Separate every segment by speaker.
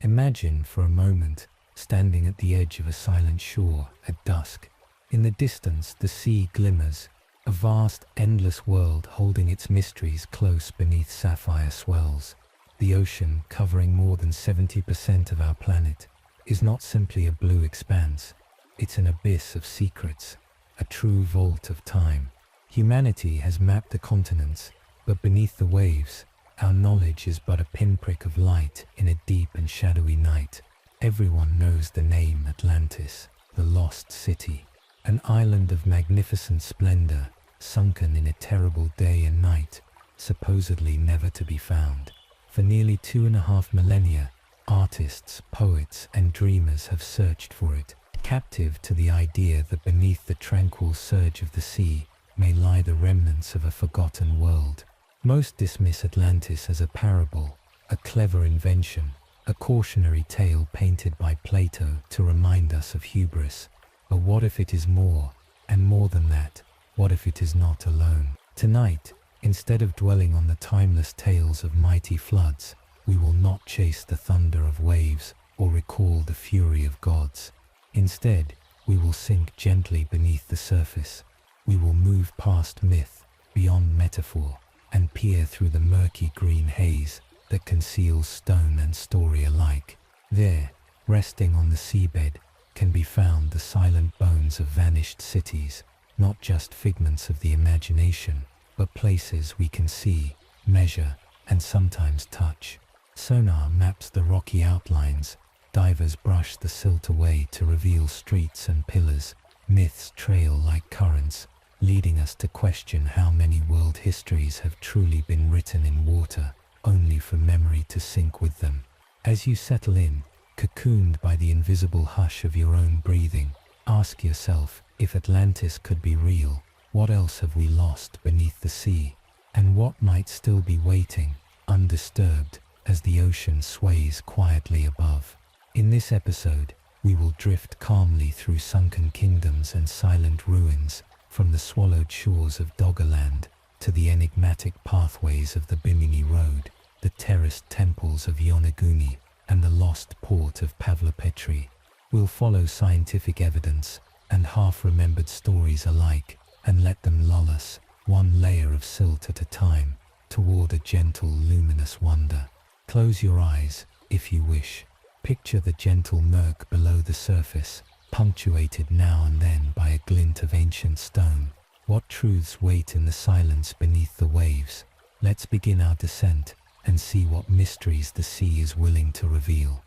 Speaker 1: Imagine for a moment standing at the edge of a silent shore at dusk. In the distance, the sea glimmers, a vast, endless world holding its mysteries close beneath sapphire swells. The ocean, covering more than 70% of our planet, is not simply a blue expanse. It's an abyss of secrets, a true vault of time. Humanity has mapped the continents, but beneath the waves, our knowledge is but a pinprick of light in a deep and shadowy night. Everyone knows the name Atlantis, the lost city, an island of magnificent splendor, sunken in a terrible day and night, supposedly never to be found. For nearly 2.5 millennia, artists, poets, and dreamers have searched for it, captive to the idea that beneath the tranquil surge of the sea may lie the remnants of a forgotten world. Most dismiss Atlantis as a parable, a clever invention, a cautionary tale painted by Plato to remind us of hubris. But what if it is more, and more than that? What if it is not alone? Tonight, instead of dwelling on the timeless tales of mighty floods, we will not chase the thunder of waves or recall the fury of gods. Instead, we will sink gently beneath the surface. We will move past myth, beyond metaphor, and peer through the murky green haze that conceals stone and story alike. There, resting on the seabed, can be found the silent bones of vanished cities, not just figments of the imagination, but places we can see, measure, and sometimes touch. Sonar maps the rocky outlines, divers brush the silt away to reveal streets and pillars, myths trail like currents, leading us to question how many world histories have truly been written in water, only for memory to sink with them. As you settle in, cocooned by the invisible hush of your own breathing, ask yourself, if Atlantis could be real, what else have we lost beneath the sea? And what might still be waiting, undisturbed, as the ocean sways quietly above? In this episode, we will drift calmly through sunken kingdoms and silent ruins, from the swallowed shores of Doggerland to the enigmatic pathways of the Bimini Road, the terraced temples of Yonaguni, and the lost port of Pavlopetri. We'll follow scientific evidence and half-remembered stories alike, and let them lull us, one layer of silt at a time, toward a gentle, luminous wonder. Close your eyes, if you wish. Picture the gentle murk below the surface, punctuated now and then by a glint of ancient stone. What truths wait in the silence beneath the waves? Let's begin our descent and see what mysteries the sea is willing to reveal.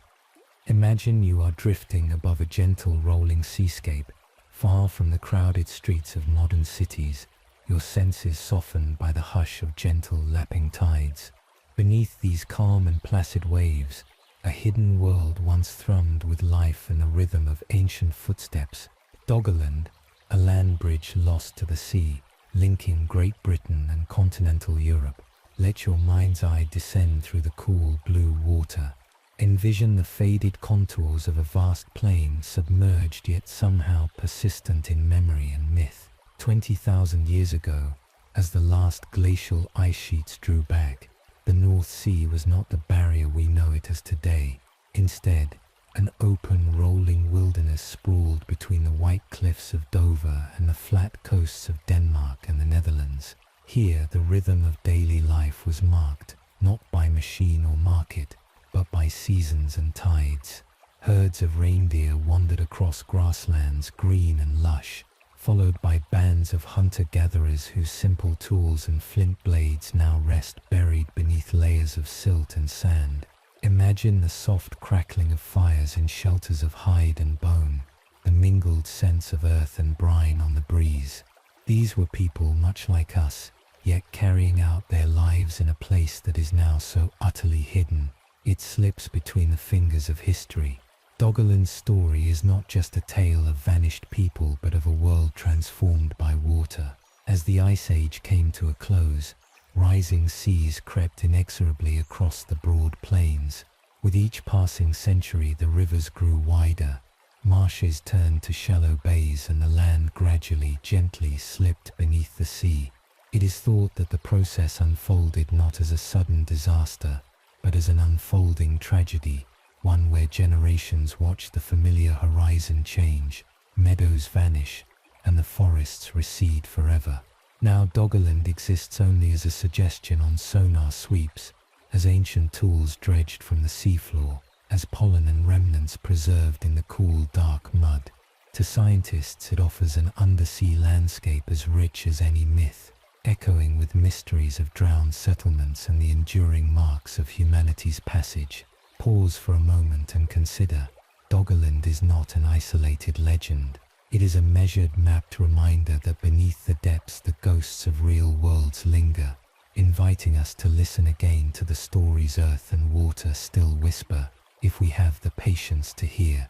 Speaker 1: Imagine you are drifting above a gentle rolling seascape, far from the crowded streets of modern cities, your senses softened by the hush of gentle lapping tides. Beneath these calm and placid waves, a hidden world once thrummed with life and the rhythm of ancient footsteps. Doggerland, a land bridge lost to the sea, linking Great Britain and continental Europe. Let your mind's eye descend through the cool blue water. Envision the faded contours of a vast plain, submerged yet somehow persistent in memory and myth. 20,000 years ago, as the last glacial ice sheets drew back, the North Sea was not the barrier we know it as today. Instead, an open, rolling wilderness sprawled between the white cliffs of Dover and the flat coasts of Denmark and the Netherlands. Here, the rhythm of daily life was marked, not by machine or market, but by seasons and tides. Herds of reindeer wandered across grasslands green and lush, followed by bands of hunter-gatherers whose simple tools and flint blades now rest buried beneath layers of silt and sand. Imagine the soft crackling of fires in shelters of hide and bone, the mingled scents of earth and brine on the breeze. These were people much like us, yet carrying out their lives in a place that is now so utterly hidden, it slips between the fingers of history. Doggerland's story is not just a tale of vanished people but of a world transformed by water. As the Ice Age came to a close, rising seas crept inexorably across the broad plains. With each passing century the rivers grew wider, marshes turned to shallow bays and the land gradually, gently slipped beneath the sea. It is thought that the process unfolded not as a sudden disaster, but as an unfolding tragedy, one where generations watch the familiar horizon change, meadows vanish, and the forests recede forever. Now Doggerland exists only as a suggestion on sonar sweeps, as ancient tools dredged from the seafloor, as pollen and remnants preserved in the cool, dark mud. To scientists it offers an undersea landscape as rich as any myth, echoing with mysteries of drowned settlements and the enduring marks of humanity's passage. Pause for a moment and consider, Doggerland is not an isolated legend. It is a measured, mapped reminder that beneath the depths the ghosts of real worlds linger, inviting us to listen again to the stories earth and water still whisper, if we have the patience to hear.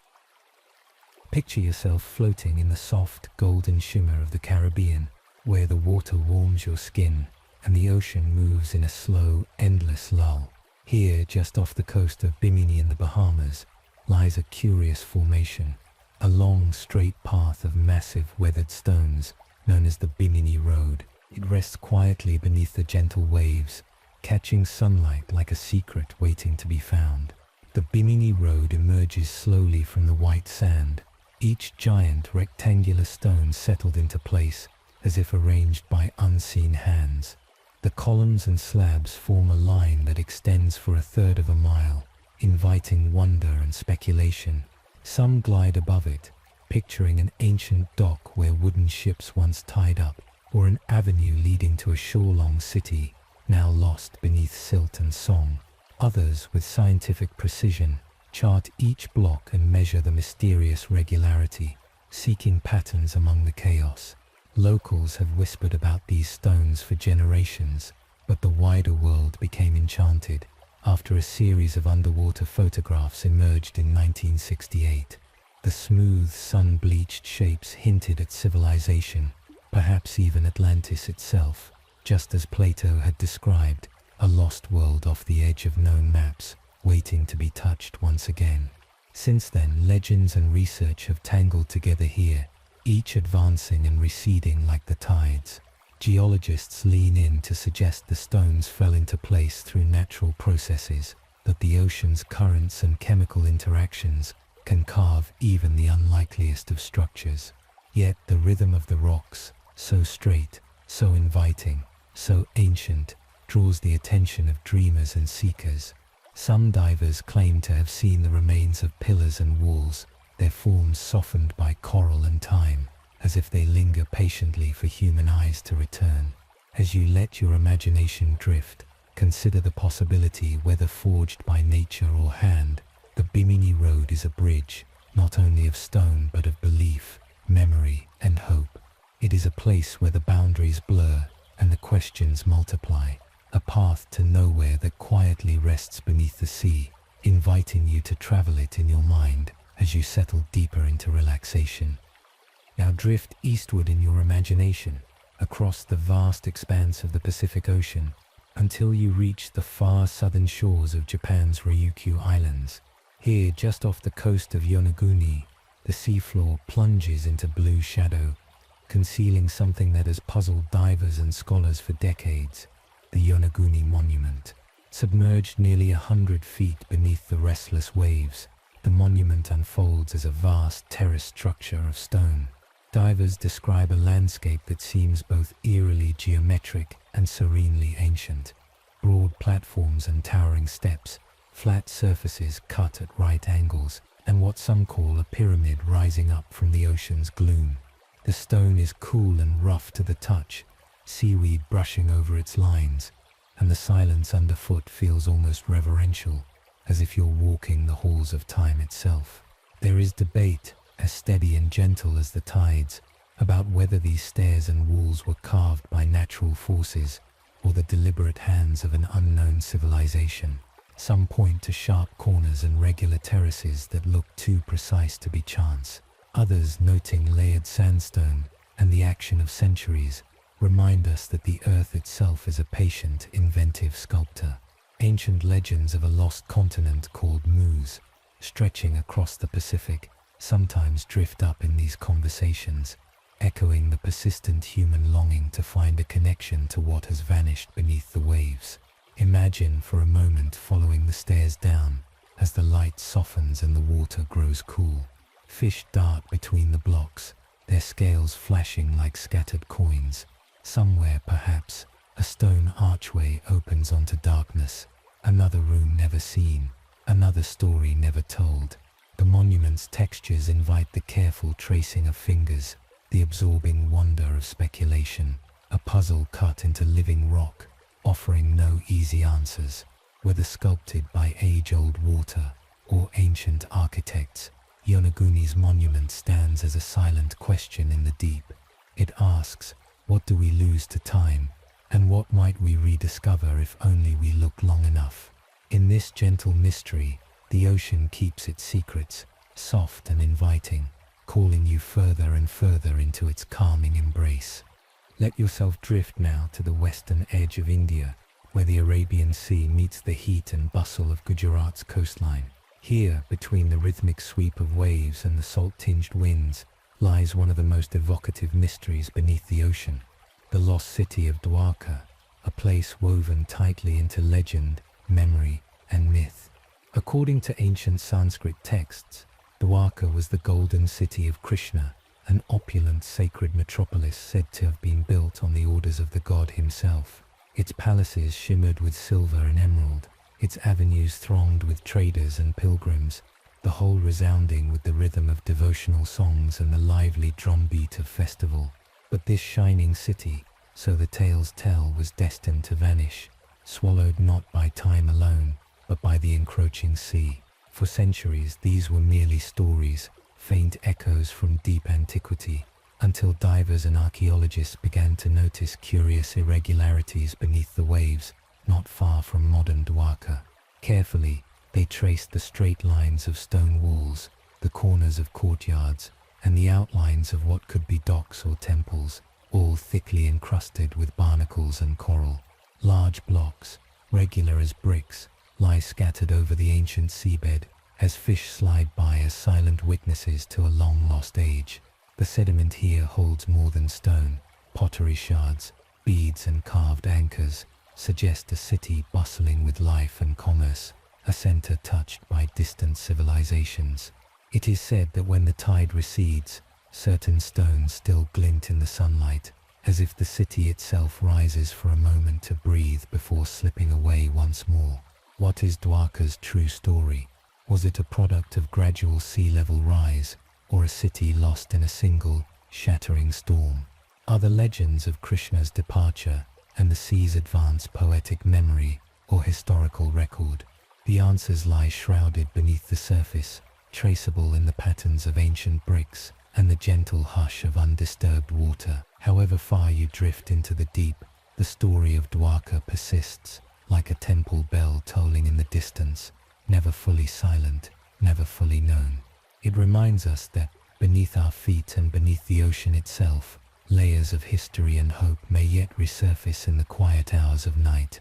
Speaker 1: Picture yourself floating in the soft, golden shimmer of the Caribbean, where the water warms your skin and the ocean moves in a slow, endless lull. Here, just off the coast of Bimini in the Bahamas, lies a curious formation, a long, straight path of massive, weathered stones known as the Bimini Road. It rests quietly beneath the gentle waves, catching sunlight like a secret waiting to be found. The Bimini Road emerges slowly from the white sand, each giant rectangular stone settled into place as if arranged by unseen hands. The columns and slabs form a line that extends for a third of a mile, inviting wonder and speculation. Some glide above it, picturing an ancient dock where wooden ships once tied up, or an avenue leading to a shore-long city, now lost beneath silt and song. Others, with scientific precision, chart each block and measure the mysterious regularity, seeking patterns among the chaos. Locals have whispered about these stones for generations, but the wider world became enchanted after a series of underwater photographs emerged in 1968. The smooth, sun-bleached shapes hinted at civilization, perhaps even Atlantis itself, just as Plato had described, a lost world off the edge of known maps, waiting to be touched once again. Since then, legends and research have tangled together here, each advancing and receding like the tides. Geologists lean in to suggest the stones fell into place through natural processes, that the ocean's currents and chemical interactions can carve even the unlikeliest of structures. Yet the rhythm of the rocks, so straight, so inviting, so ancient, draws the attention of dreamers and seekers. Some divers claim to have seen the remains of pillars and walls, their forms softened by coral and time, as if they linger patiently for human eyes to return. As you let your imagination drift, consider the possibility, whether forged by nature or hand, the Bimini Road is a bridge, not only of stone but of belief, memory, and hope. It is a place where the boundaries blur and the questions multiply, a path to nowhere that quietly rests beneath the sea, inviting you to travel it in your mind as you settle deeper into relaxation. Now drift eastward in your imagination, across the vast expanse of the Pacific Ocean, until you reach the far southern shores of Japan's Ryukyu Islands. Here, just off the coast of Yonaguni, the seafloor plunges into blue shadow, concealing something that has puzzled divers and scholars for decades, the Yonaguni Monument. Submerged nearly 100 feet beneath the restless waves, the monument unfolds as a vast terrace structure of stone. Divers describe a landscape that seems both eerily geometric and serenely ancient. Broad platforms and towering steps, flat surfaces cut at right angles, and what some call a pyramid rising up from the ocean's gloom. The stone is cool and rough to the touch, seaweed brushing over its lines, and the silence underfoot feels almost reverential, as if you're walking the halls of time itself. There is debate, as steady and gentle as the tides, about whether these stairs and walls were carved by natural forces or the deliberate hands of an unknown civilization. Some point to sharp corners and regular terraces that look too precise to be chance. Others, noting layered sandstone and the action of centuries, remind us that the earth itself is a patient, inventive sculptor. Ancient legends of a lost continent called Moose, stretching across the Pacific, sometimes drift up in these conversations, echoing the persistent human longing to find a connection to what has vanished beneath the waves. Imagine for a moment following the stairs down, as the light softens and the water grows cool. Fish dart between the blocks, their scales flashing like scattered coins. Somewhere, perhaps, a stone archway opens onto darkness, another room never seen, another story never told. The monument's textures invite the careful tracing of fingers, the absorbing wonder of speculation, a puzzle cut into living rock, offering no easy answers. Whether sculpted by age-old water or ancient architects, Yonaguni's monument stands as a silent question in the deep. It asks, what do we lose to time, and what might we rediscover if only we look long enough? In this gentle mystery, the ocean keeps its secrets, soft and inviting, calling you further and further into its calming embrace. Let yourself drift now to the western edge of India, where the Arabian Sea meets the heat and bustle of Gujarat's coastline. Here, between the rhythmic sweep of waves and the salt-tinged winds, lies one of the most evocative mysteries beneath the ocean, the lost city of Dwarka, a place woven tightly into legend, memory, and myth. According to ancient Sanskrit texts, Dwarka was the golden city of Krishna, an opulent sacred metropolis said to have been built on the orders of the god himself. Its palaces shimmered with silver and emerald, its avenues thronged with traders and pilgrims, the whole resounding with the rhythm of devotional songs and the lively drumbeat of festival. But this shining city, so the tales tell, was destined to vanish, swallowed not by time alone, but by the encroaching sea. For centuries these were merely stories, faint echoes from deep antiquity, until divers and archaeologists began to notice curious irregularities beneath the waves, not far from modern Dwarka. Carefully, they traced the straight lines of stone walls, the corners of courtyards, and the outlines of what could be docks or temples, all thickly encrusted with barnacles and coral. Large blocks, regular as bricks, lie scattered over the ancient seabed, as fish slide by as silent witnesses to a long-lost age. The sediment here holds more than stone. Pottery shards, beads and carved anchors suggest a city bustling with life and commerce, a center touched by distant civilizations. It is said that when the tide recedes, certain stones still glint in the sunlight, as if the city itself rises for a moment to breathe before slipping away once more. What is Dwarka's true story? Was it a product of gradual sea level rise, or a city lost in a single, shattering storm? Are the legends of Krishna's departure and the sea's advance poetic memory or historical record? The answers lie shrouded beneath the surface, traceable in the patterns of ancient bricks and the gentle hush of undisturbed water. However far you drift into the deep, the story of Dwarka persists, like a temple bell tolling in the distance, never fully silent, never fully known. It reminds us that, beneath our feet and beneath the ocean itself, layers of history and hope may yet resurface in the quiet hours of night.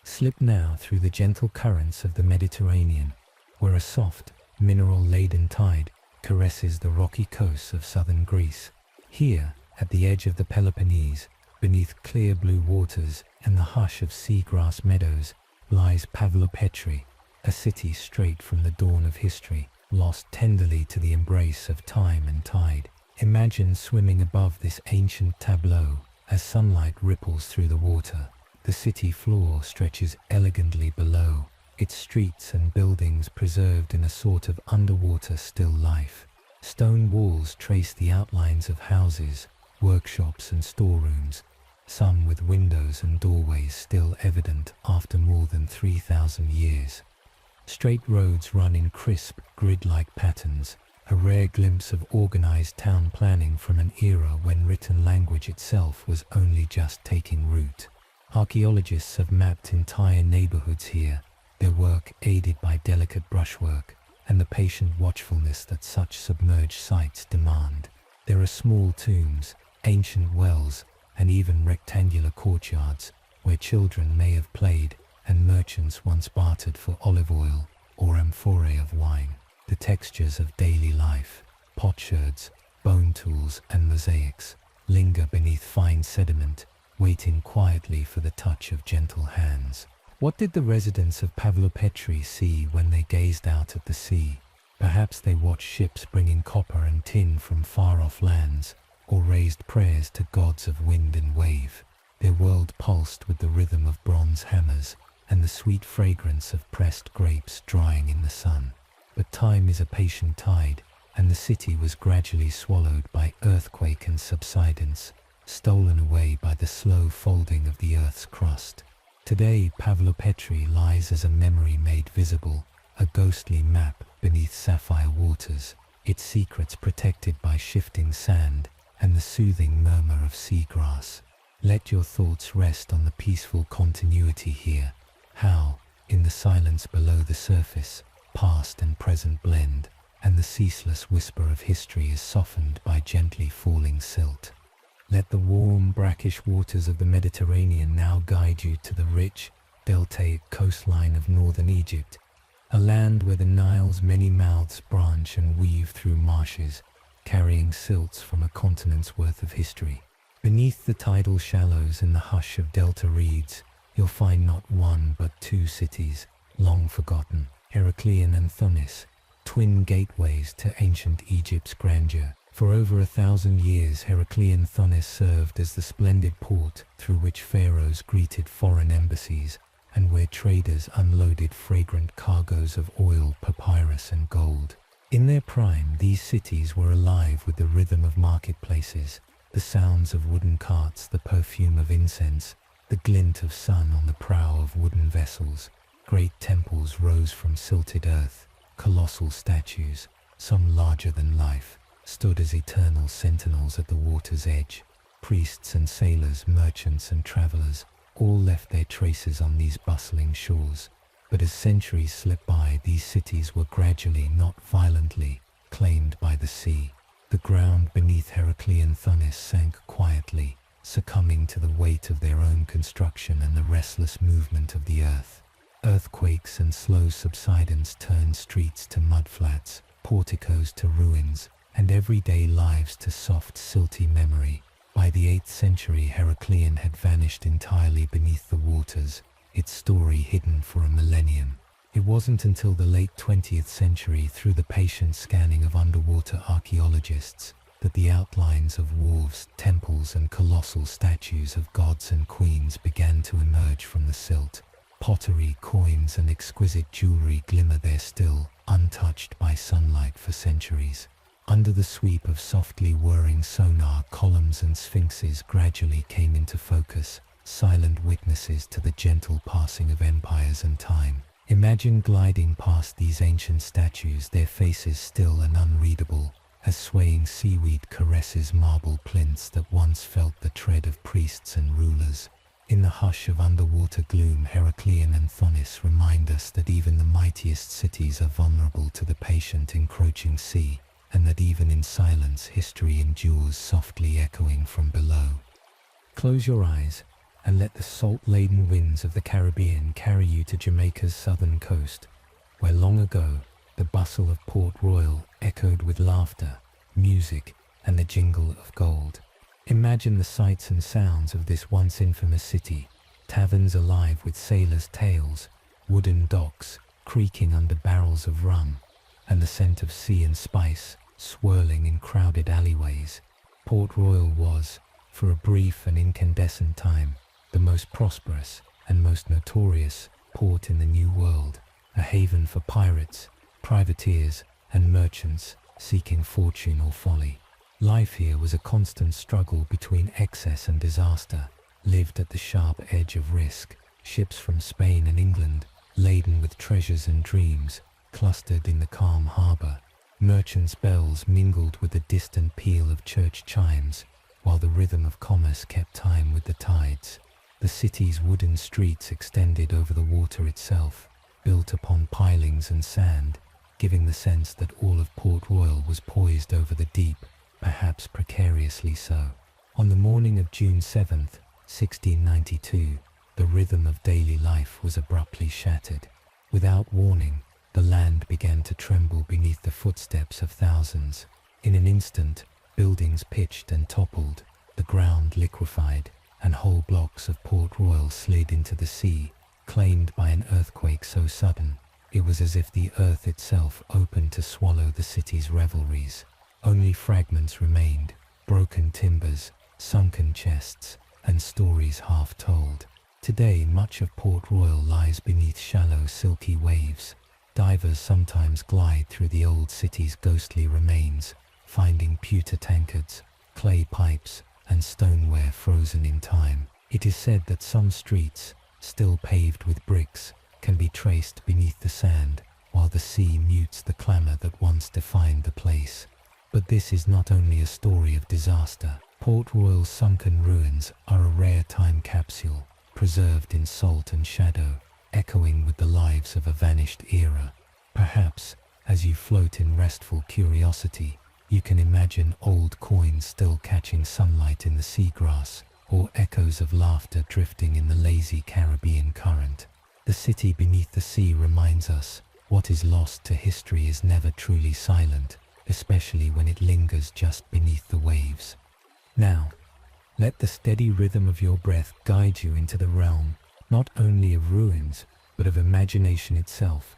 Speaker 1: Slip now through the gentle currents of the Mediterranean, where a soft, mineral-laden tide caresses the rocky coasts of southern Greece. Here, at the edge of the Peloponnese, beneath clear blue waters and the hush of seagrass meadows, lies Pavlopetri, a city straight from the dawn of history, lost tenderly to the embrace of time and tide. Imagine swimming above this ancient tableau as sunlight ripples through the water. The city floor stretches elegantly below, its streets and buildings preserved in a sort of underwater still life. Stone walls trace the outlines of houses, workshops and storerooms, some with windows and doorways still evident after more than 3,000 years. Straight roads run in crisp, grid-like patterns, a rare glimpse of organized town planning from an era when written language itself was only just taking root. Archaeologists have mapped entire neighborhoods here, their work aided by delicate brushwork and the patient watchfulness that such submerged sites demand. There are small tombs, ancient wells, and even rectangular courtyards where children may have played and merchants once bartered for olive oil or amphorae of wine. The textures of daily life, potsherds, bone tools and mosaics linger beneath fine sediment, waiting quietly for the touch of gentle hands. What did the residents of Pavlopetri see when they gazed out at the sea? Perhaps they watched ships bringing copper and tin from far-off lands, or raised prayers to gods of wind and wave. Their world pulsed with the rhythm of bronze hammers and the sweet fragrance of pressed grapes drying in the sun. But time is a patient tide, and the city was gradually swallowed by earthquake and subsidence, stolen away by the slow folding of the earth's crust. Today, Pavlopetri lies as a memory made visible, a ghostly map beneath sapphire waters, its secrets protected by shifting sand and the soothing murmur of seagrass. Let your thoughts rest on the peaceful continuity here, how, in the silence below the surface, past and present blend, and the ceaseless whisper of history is softened by gently falling silt. Let the warm, brackish waters of the Mediterranean now guide you to the rich, deltaic coastline of northern Egypt, a land where the Nile's many mouths branch and weave through marshes, carrying silts from a continent's worth of history. Beneath the tidal shallows and the hush of delta reeds, you'll find not one but two cities, long forgotten, Heraklion and Thonis, twin gateways to ancient Egypt's grandeur. For over 1,000 years, Heraklion Thonis served as the splendid port through which pharaohs greeted foreign embassies, and where traders unloaded fragrant cargoes of oil, papyrus, and gold. In their prime, these cities were alive with the rhythm of marketplaces, the sounds of wooden carts, the perfume of incense, the glint of sun on the prow of wooden vessels. Great temples rose from silted earth. Colossal statues, some larger than life, stood as eternal sentinels at the water's edge. Priests and sailors, merchants and travelers, all left their traces on these bustling shores. But as centuries slipped by, these cities were gradually, not violently, claimed by the sea. The ground beneath Heraklion Thonis sank quietly, succumbing to the weight of their own construction and the restless movement of the earth. Earthquakes and slow subsidence turned streets to mudflats, porticos to ruins, and everyday lives to soft, silty memory. By the 8th century, Heraklion had vanished entirely beneath the waters, its story hidden for a millennium. It wasn't until the late 20th century, through the patient scanning of underwater archaeologists, that the outlines of wharves, temples, and colossal statues of gods and queens began to emerge from the silt. Pottery, coins, and exquisite jewelry glimmer there still, untouched by sunlight for centuries. Under the sweep of softly whirring sonar, columns and sphinxes gradually came into focus, silent witnesses to the gentle passing of empires and time. Imagine gliding past these ancient statues, their faces still and unreadable, as swaying seaweed caresses marble plinths that once felt the tread of priests and rulers. In the hush of underwater gloom, Heraklion and Thonis remind us that even the mightiest cities are vulnerable to the patient, encroaching sea, and that even in silence, history endures, softly echoing from below. Close your eyes and let the salt-laden winds of the Caribbean carry you to Jamaica's southern coast, where long ago the bustle of Port Royal echoed with laughter, music, and the jingle of gold. Imagine the sights and sounds of this once infamous city, taverns alive with sailors' tales, wooden docks creaking under barrels of rum, and the scent of sea and spice swirling in crowded alleyways. Port Royal was, for a brief and incandescent time, the most prosperous and most notorious port in the New World, a haven for pirates, privateers, and merchants seeking fortune or folly. Life here was a constant struggle between excess and disaster, lived at the sharp edge of risk. Ships from Spain and England, laden with treasures and dreams, clustered in the calm harbour. Merchants' bells mingled with the distant peal of church chimes, while the rhythm of commerce kept time with the tides. The city's wooden streets extended over the water itself, built upon pilings and sand, giving the sense that all of Port Royal was poised over the deep, perhaps precariously so. On the morning of June 7th, 1692, the rhythm of daily life was abruptly shattered. Without warning, the land began to tremble beneath the footsteps of thousands. In an instant, buildings pitched and toppled, the ground liquefied, and whole blocks of Port Royal slid into the sea, claimed by an earthquake so sudden, it was as if the earth itself opened to swallow the city's revelries. Only fragments remained, broken timbers, sunken chests, and stories half told. Today, much of Port Royal lies beneath shallow, silky waves. Divers sometimes glide through the old city's ghostly remains, finding pewter tankards, clay pipes, and stoneware frozen in time. It is said that some streets, still paved with bricks, can be traced beneath the sand, while the sea mutes the clamor that once defined the place. But this is not only a story of disaster. Port Royal's sunken ruins are a rare time capsule, preserved in salt and shadow, echoing with the lives of a vanished era. Perhaps, as you float in restful curiosity, you can imagine old coins still catching sunlight in the seagrass, or echoes of laughter drifting in the lazy Caribbean current. The city beneath the sea reminds us, what is lost to history is never truly silent, especially when it lingers just beneath the waves. Now, let the steady rhythm of your breath guide you into the realm, not only of ruins, but of imagination itself.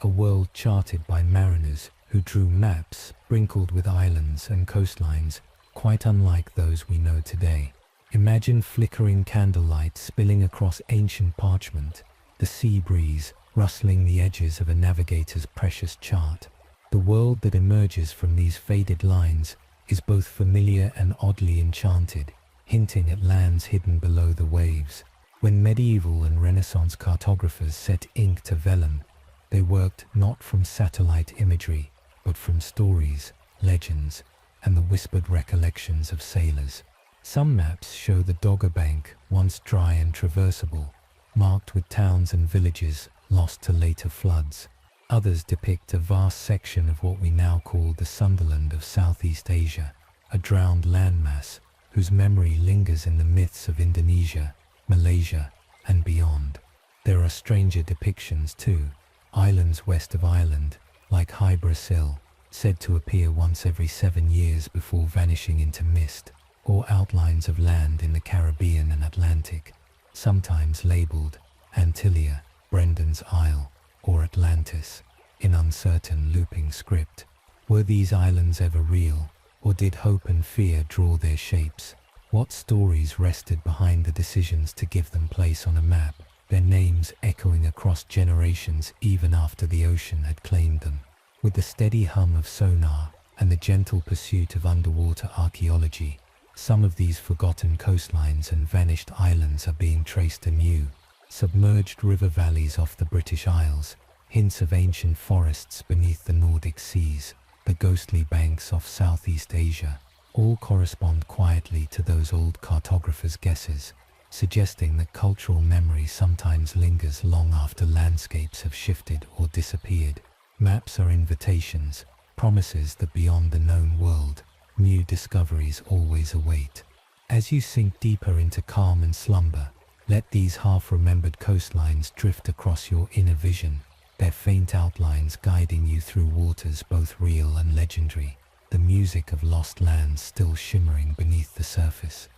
Speaker 1: A world charted by mariners who drew maps sprinkled with islands and coastlines, quite unlike those we know today. Imagine flickering candlelight spilling across ancient parchment, the sea breeze rustling the edges of a navigator's precious chart. The world that emerges from these faded lines is both familiar and oddly enchanted, hinting at lands hidden below the waves. When medieval and Renaissance cartographers set ink to vellum, they worked not from satellite imagery, but from stories, legends, and the whispered recollections of sailors. Some maps show the Dogger Bank, once dry and traversable, marked with towns and villages lost to later floods. Others depict a vast section of what we now call the Sunderland of Southeast Asia, a drowned landmass whose memory lingers in the myths of Indonesia, Malaysia, and beyond. There are stranger depictions too, islands west of Ireland, like Hy Brasil, said to appear once every 7 years before vanishing into mist, or outlines of land in the Caribbean and Atlantic, sometimes labeled Antillia, Brendan's Isle, or Atlantis, in uncertain looping script. Were these islands ever real, or did hope and fear draw their shapes? What stories rested behind the decisions to give them place on a map, their names echoing across generations even after the ocean had claimed them? With the steady hum of sonar and the gentle pursuit of underwater archaeology, some of these forgotten coastlines and vanished islands are being traced anew. Submerged river valleys off the British Isles, hints of ancient forests beneath the Nordic seas, the ghostly banks off Southeast Asia, all correspond quietly to those old cartographers' guesses, suggesting that cultural memory sometimes lingers long after landscapes have shifted or disappeared. Maps are invitations, promises that beyond the known world, new discoveries always await. As you sink deeper into calm and slumber, let these half-remembered coastlines drift across your inner vision, their faint outlines guiding you through waters both real and legendary, the music of lost lands still shimmering beneath the surface.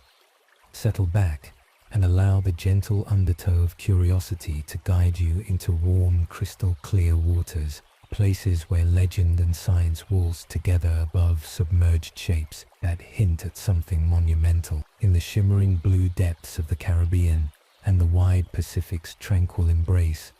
Speaker 1: Settle back and allow the gentle undertow of curiosity to guide you into warm, crystal-clear waters, places where legend and science waltz together above submerged shapes that hint at something monumental. In the shimmering blue depths of the Caribbean and the wide Pacific's tranquil embrace,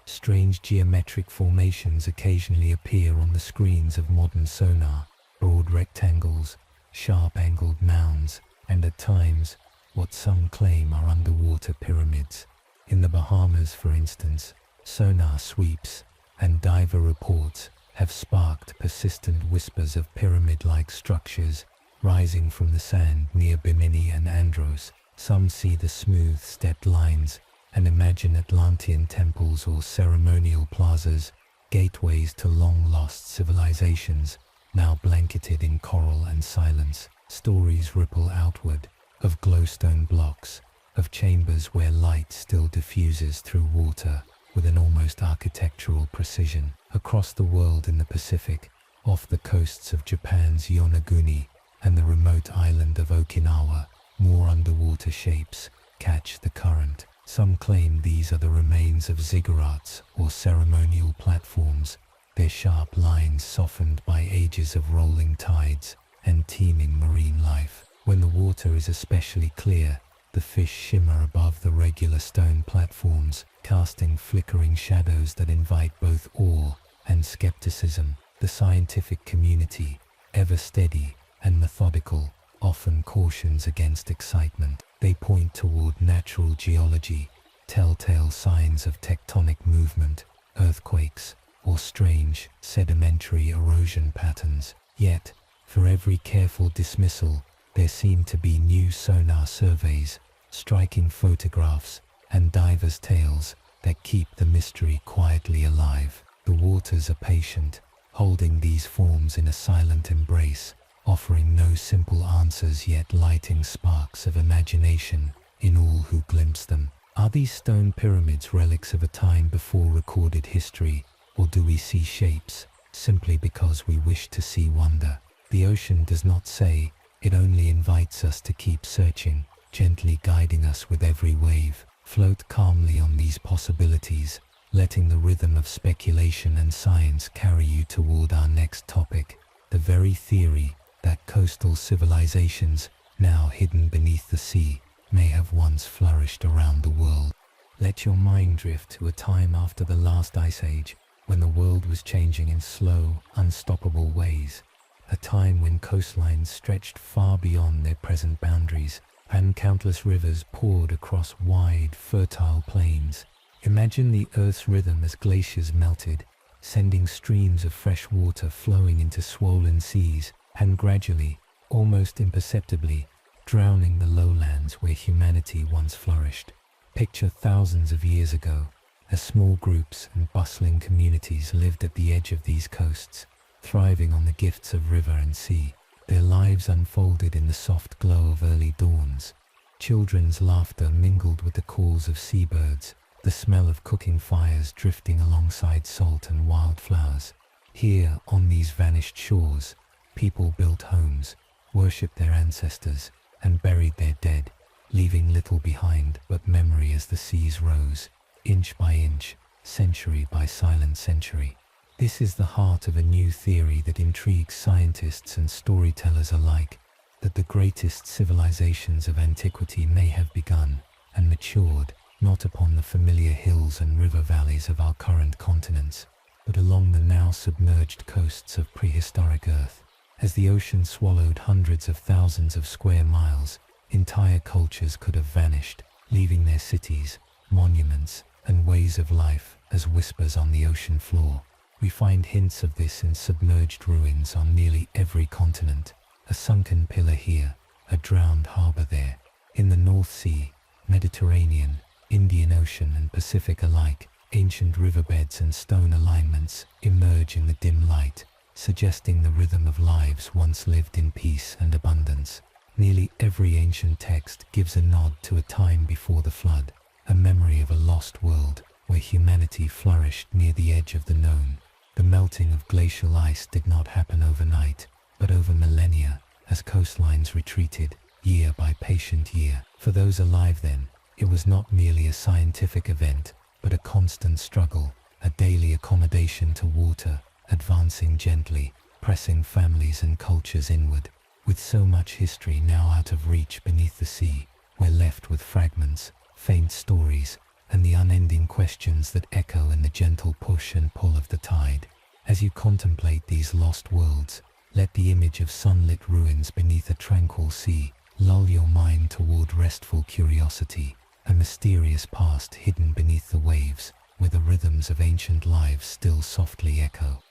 Speaker 1: strange geometric formations occasionally appear on the screens of modern sonar, broad rectangles, sharp-angled mounds, and at times, what some claim are underwater pyramids. In the Bahamas, for instance, sonar sweeps and diver reports have sparked persistent whispers of pyramid-like structures rising from the sand near Bimini and Andros. Some see the smooth, stepped lines and imagine Atlantean temples or ceremonial plazas, gateways to long-lost civilizations, now blanketed in coral and silence. Stories ripple outward, of glowstone blocks, of chambers where light still diffuses through water with an almost architectural precision. Across the world in the Pacific, off the coasts of Japan's Yonaguni and the remote island of Okinawa, more underwater shapes catch the current, Some claim these are the remains of ziggurats or ceremonial platforms, their sharp lines softened by ages of rolling tides and teeming marine life. When the water is especially clear, the fish shimmer above the regular stone platforms, casting flickering shadows that invite both awe and skepticism. The scientific community, ever steady and methodical, often cautions against excitement. They point toward natural geology, telltale signs of tectonic movement, earthquakes, or strange sedimentary erosion patterns. Yet, for every careful dismissal, there seem to be new sonar surveys, striking photographs, and divers' tales that keep the mystery quietly alive. The waters are patient, holding these forms in a silent embrace, offering no simple answers yet lighting sparks of imagination in all who glimpse them. Are these stone pyramids relics of a time before recorded history, or do we see shapes simply because we wish to see wonder? The ocean does not say, it only invites us to keep searching, gently guiding us with every wave. Float calmly on these possibilities, letting the rhythm of speculation and science carry you toward our next topic, the very theory that coastal civilizations, now hidden beneath the sea, may have once flourished around the world. Let your mind drift to a time after the last ice age, when the world was changing in slow, unstoppable ways. A time when coastlines stretched far beyond their present boundaries, and countless rivers poured across wide, fertile plains. Imagine the Earth's rhythm as glaciers melted, sending streams of fresh water flowing into swollen seas, and gradually, almost imperceptibly, drowning the lowlands where humanity once flourished. Picture thousands of years ago, as small groups and bustling communities lived at the edge of these coasts, thriving on the gifts of river and sea. Their lives unfolded in the soft glow of early dawns. Children's laughter mingled with the calls of seabirds, the smell of cooking fires drifting alongside salt and wildflowers. Here, on these vanished shores, people built homes, worshipped their ancestors, and buried their dead, leaving little behind but memory as the seas rose, inch by inch, century by silent century. This is the heart of a new theory that intrigues scientists and storytellers alike, that the greatest civilizations of antiquity may have begun and matured not upon the familiar hills and river valleys of our current continents, but along the now submerged coasts of prehistoric Earth. As the ocean swallowed hundreds of thousands of square miles, entire cultures could have vanished, leaving their cities, monuments, and ways of life as whispers on the ocean floor. We find hints of this in submerged ruins on nearly every continent. A sunken pillar here, a drowned harbor there. In the North Sea, Mediterranean, Indian Ocean and Pacific alike, ancient riverbeds and stone alignments emerge in the dim light, suggesting the rhythm of lives once lived in peace and abundance. Nearly every ancient text gives a nod to a time before the flood, a memory of a lost world where humanity flourished near the edge of the known. The melting of glacial ice did not happen overnight, but over millennia, as coastlines retreated, year by patient year. For those alive then, it was not merely a scientific event, but a constant struggle, a daily accommodation to water, advancing gently, pressing families and cultures inward. With so much history now out of reach beneath the sea, we're left with fragments, faint stories, and the unending questions that echo in the gentle push and pull of the tide. As you contemplate these lost worlds, let the image of sunlit ruins beneath a tranquil sea lull your mind toward restful curiosity, a mysterious past hidden beneath the waves, where the rhythms of ancient lives still softly echo.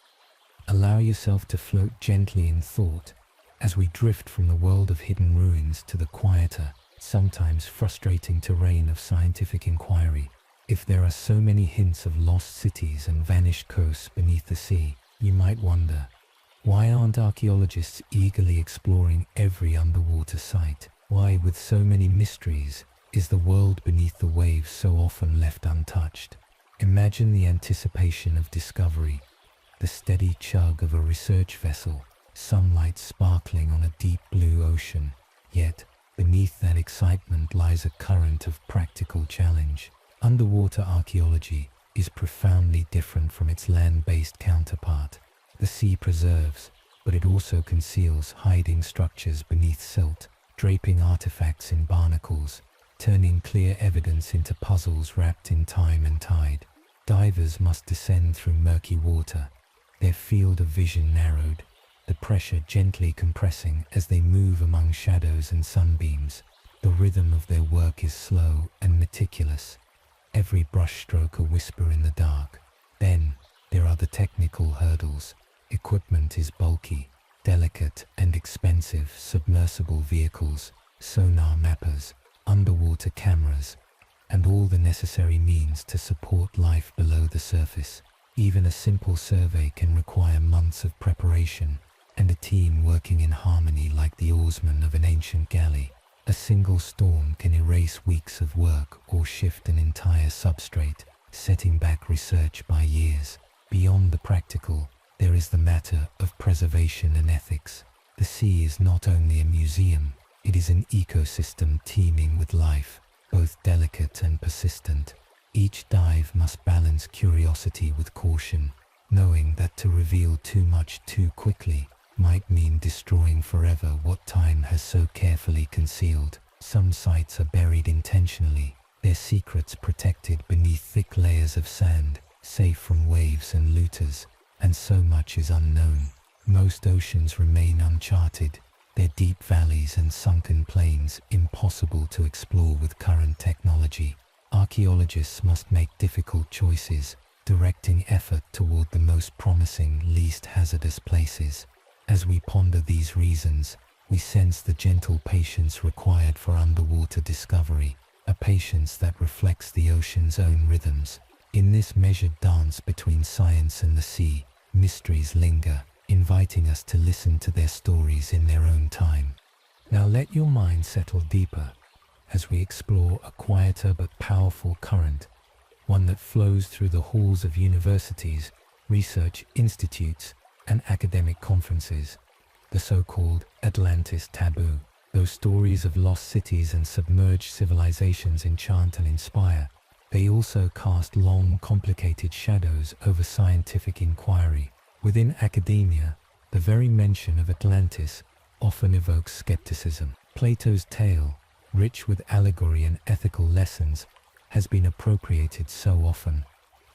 Speaker 1: Allow yourself to float gently in thought, as we drift from the world of hidden ruins to the quieter, sometimes frustrating terrain of scientific inquiry. If there are so many hints of lost cities and vanished coasts beneath the sea, you might wonder, why aren't archaeologists eagerly exploring every underwater site? Why, with so many mysteries, is the world beneath the waves so often left untouched? Imagine the anticipation of discovery, the steady chug of a research vessel, sunlight sparkling on a deep blue ocean. Yet, beneath that excitement lies a current of practical challenge. Underwater archaeology is profoundly different from its land-based counterpart. The sea preserves, but it also conceals hiding structures beneath silt, draping artifacts in barnacles, turning clear evidence into puzzles wrapped in time and tide. Divers must descend through murky water, their field of vision narrowed, the pressure gently compressing as they move among shadows and sunbeams. The rhythm of their work is slow and meticulous, every brushstroke a whisper in the dark. Then, there are the technical hurdles. Equipment is bulky, delicate and expensive: submersible vehicles, sonar mappers, underwater cameras, and all the necessary means to support life below the surface. Even a simple survey can require months of preparation and a team working in harmony like the oarsmen of an ancient galley. A single storm can erase weeks of work or shift an entire substrate, setting back research by years. Beyond the practical, there is the matter of preservation and ethics. The sea is not only a museum, it is an ecosystem teeming with life, both delicate and persistent. Each dive must balance curiosity with caution, knowing that to reveal too much too quickly might mean destroying forever what time has so carefully concealed. Some sites are buried intentionally, their secrets protected beneath thick layers of sand, safe from waves and looters, and so much is unknown. Most oceans remain uncharted, their deep valleys and sunken plains impossible to explore with current technology. Archaeologists must make difficult choices, directing effort toward the most promising, least hazardous places. As we ponder these reasons, we sense the gentle patience required for underwater discovery, a patience that reflects the ocean's own rhythms. In this measured dance between science and the sea, mysteries linger, inviting us to listen to their stories in their own time. Now let your mind settle deeper as we explore a quieter but powerful current, one that flows through the halls of universities, research institutes, and academic conferences, the so-called Atlantis taboo. Though stories of lost cities and submerged civilizations enchant and inspire, they also cast long, complicated shadows over scientific inquiry. Within academia, the very mention of Atlantis often evokes skepticism. Plato's tale, rich with allegory and ethical lessons, has been appropriated so often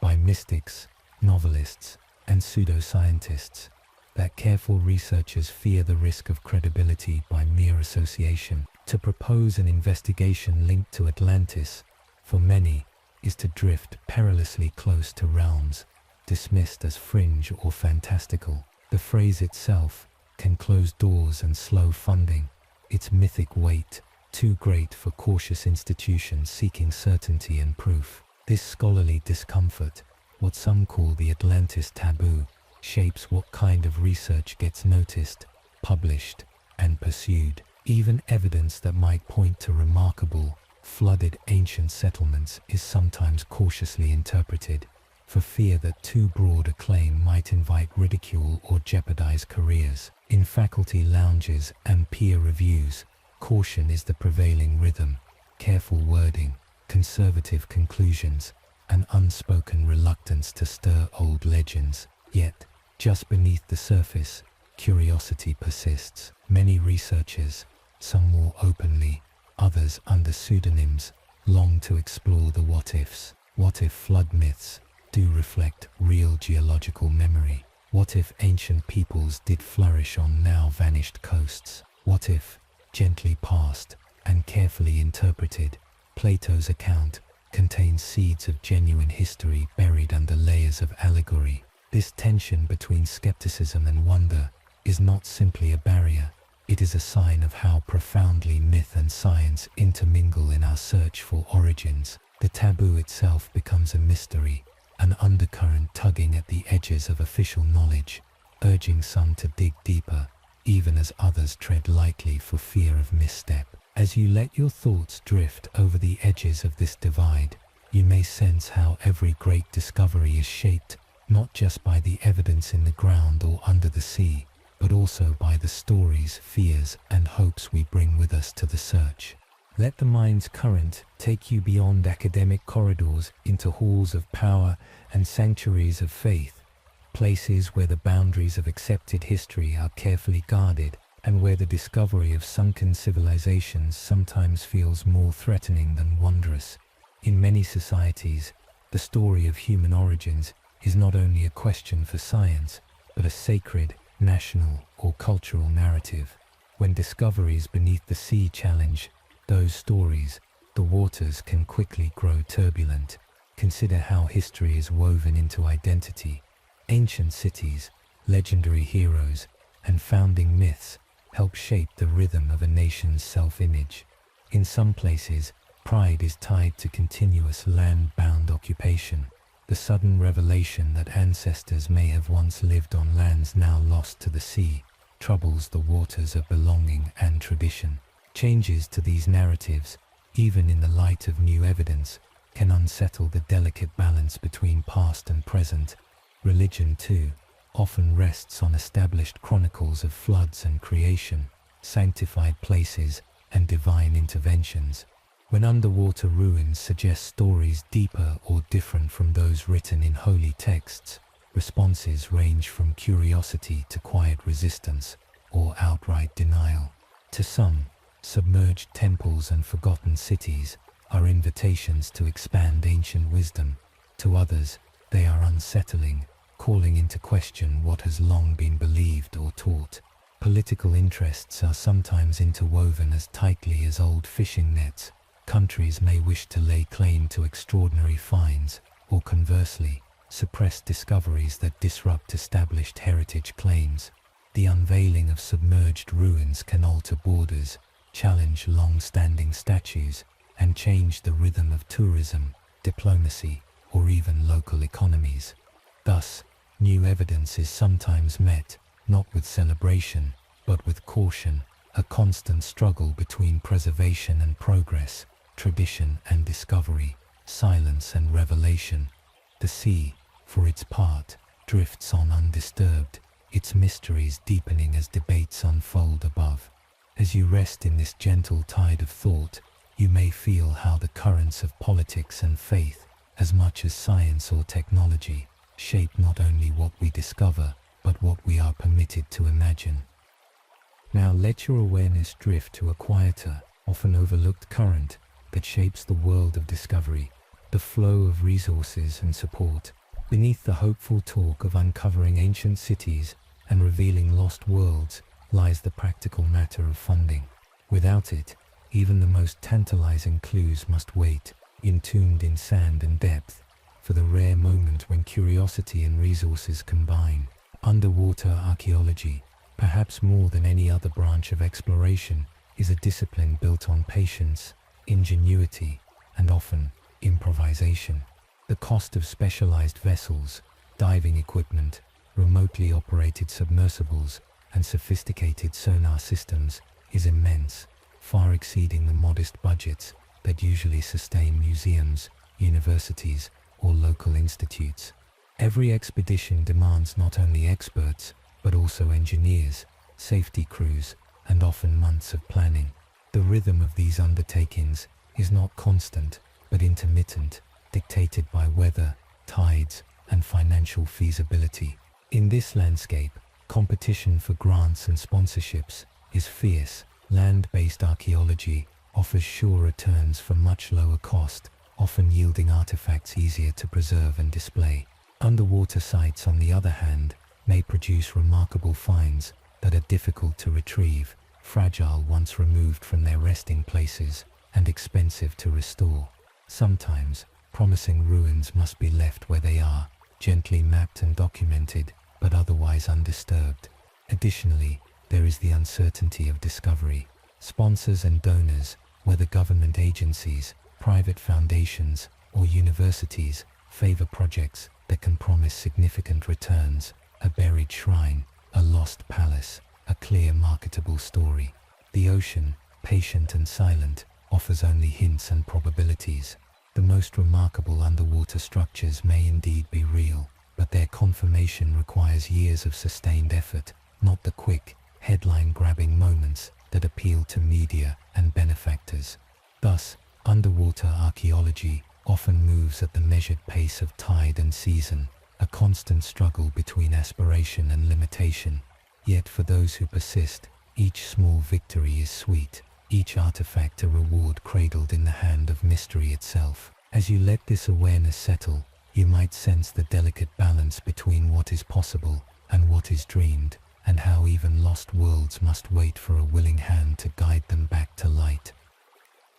Speaker 1: by mystics, novelists, and pseudoscientists that careful researchers fear the risk of credibility by mere association. To propose an investigation linked to Atlantis, for many, is to drift perilously close to realms dismissed as fringe or fantastical. The phrase itself can close doors and slow funding, its mythic weight too great for cautious institutions seeking certainty and proof. This scholarly discomfort, what some call the Atlantis taboo, shapes what kind of research gets noticed, published, and pursued. Even evidence that might point to remarkable, flooded ancient settlements is sometimes cautiously interpreted, for fear that too broad a claim might invite ridicule or jeopardize careers. In faculty lounges and peer reviews, caution is the prevailing rhythm. Careful wording, conservative conclusions, an unspoken reluctance to stir old legends. Yet, just beneath the surface, curiosity persists. Many researchers, some more openly, others under pseudonyms, long to explore the what-ifs. What if flood myths do reflect real geological memory? What if ancient peoples did flourish on now vanished coasts? What if, gently passed and carefully interpreted, Plato's account contains seeds of genuine history buried under layers of allegory? This tension between skepticism and wonder is not simply a barrier, it is a sign of how profoundly myth and science intermingle in our search for origins. The taboo itself becomes a mystery, an undercurrent tugging at the edges of official knowledge, urging some to dig deeper, even as others tread lightly for fear of misstep. As you let your thoughts drift over the edges of this divide, you may sense how every great discovery is shaped not just by the evidence in the ground or under the sea, but also by the stories, fears, and hopes we bring with us to the search. Let the mind's current take you beyond academic corridors into halls of power and sanctuaries of faith, places where the boundaries of accepted history are carefully guarded and where the discovery of sunken civilizations sometimes feels more threatening than wondrous. In many societies, the story of human origins is not only a question for science, but a sacred, national, or cultural narrative. When discoveries beneath the sea challenge those stories, the waters can quickly grow turbulent. Consider how history is woven into identity. Ancient cities, legendary heroes, and founding myths help shape the rhythm of a nation's self-image. In some places, pride is tied to continuous land-bound occupation. The sudden revelation that ancestors may have once lived on lands now lost to the sea troubles the waters of belonging and tradition. Changes to these narratives, even in the light of new evidence, can unsettle the delicate balance between past and present. Religion, too, often rests on established chronicles of floods and creation, sanctified places, and divine interventions. When underwater ruins suggest stories deeper or different from those written in holy texts, responses range from curiosity to quiet resistance or outright denial. To some, submerged temples and forgotten cities are invitations to expand ancient wisdom. To others, they are unsettling, calling into question what has long been believed or taught. Political interests are sometimes interwoven as tightly as old fishing nets. Countries may wish to lay claim to extraordinary finds, or conversely, suppress discoveries that disrupt established heritage claims. The unveiling of submerged ruins can alter borders, challenge long-standing statues, and change the rhythm of tourism, diplomacy, or even local economies. Thus, new evidence is sometimes met, not with celebration, but with caution, a constant struggle between preservation and progress, tradition and discovery, silence and revelation. The sea, for its part, drifts on undisturbed, its mysteries deepening as debates unfold above. As you rest in this gentle tide of thought, you may feel how the currents of politics and faith, as much as science or technology, shape not only what we discover, but what we are permitted to imagine. Now let your awareness drift to a quieter, often overlooked current that shapes the world of discovery, the flow of resources and support. Beneath the hopeful talk of uncovering ancient cities and revealing lost worlds lies the practical matter of funding. Without it, even the most tantalizing clues must wait, entombed in sand and depth, for the rare moment when curiosity and resources combine. Underwater archaeology, perhaps more than any other branch of exploration, is a discipline built on patience, ingenuity, and often improvisation. The cost of specialized vessels, diving equipment, remotely operated submersibles, and sophisticated sonar systems is immense, far exceeding the modest budgets that usually sustain museums, universities, or local institutes. Every expedition demands not only experts, but also engineers, safety crews, and often months of planning. The rhythm of these undertakings is not constant, but intermittent, dictated by weather, tides, and financial feasibility. In this landscape, competition for grants and sponsorships is fierce. Land-based archaeology offers sure returns for much lower cost, often yielding artifacts easier to preserve and display. Underwater sites, on the other hand, may produce remarkable finds that are difficult to retrieve, fragile once removed from their resting places, and expensive to restore. Sometimes, promising ruins must be left where they are, gently mapped and documented, but otherwise undisturbed. Additionally, there is the uncertainty of discovery. Sponsors and donors, whether government agencies, private foundations, or universities, favor projects that can promise significant returns: a buried shrine, a lost palace, a clear marketable story. The ocean, patient and silent, offers only hints and probabilities. The most remarkable underwater structures may indeed be real, but their confirmation requires years of sustained effort, not the quick, headline-grabbing moments that appeal to media and benefactors. Thus, underwater archaeology often moves at the measured pace of tide and season, a constant struggle between aspiration and limitation. Yet for those who persist, each small victory is sweet, each artifact a reward cradled in the hand of mystery itself. As you let this awareness settle, you might sense the delicate balance between what is possible and what is dreamed, and how even lost worlds must wait for a willing hand to guide them back to light.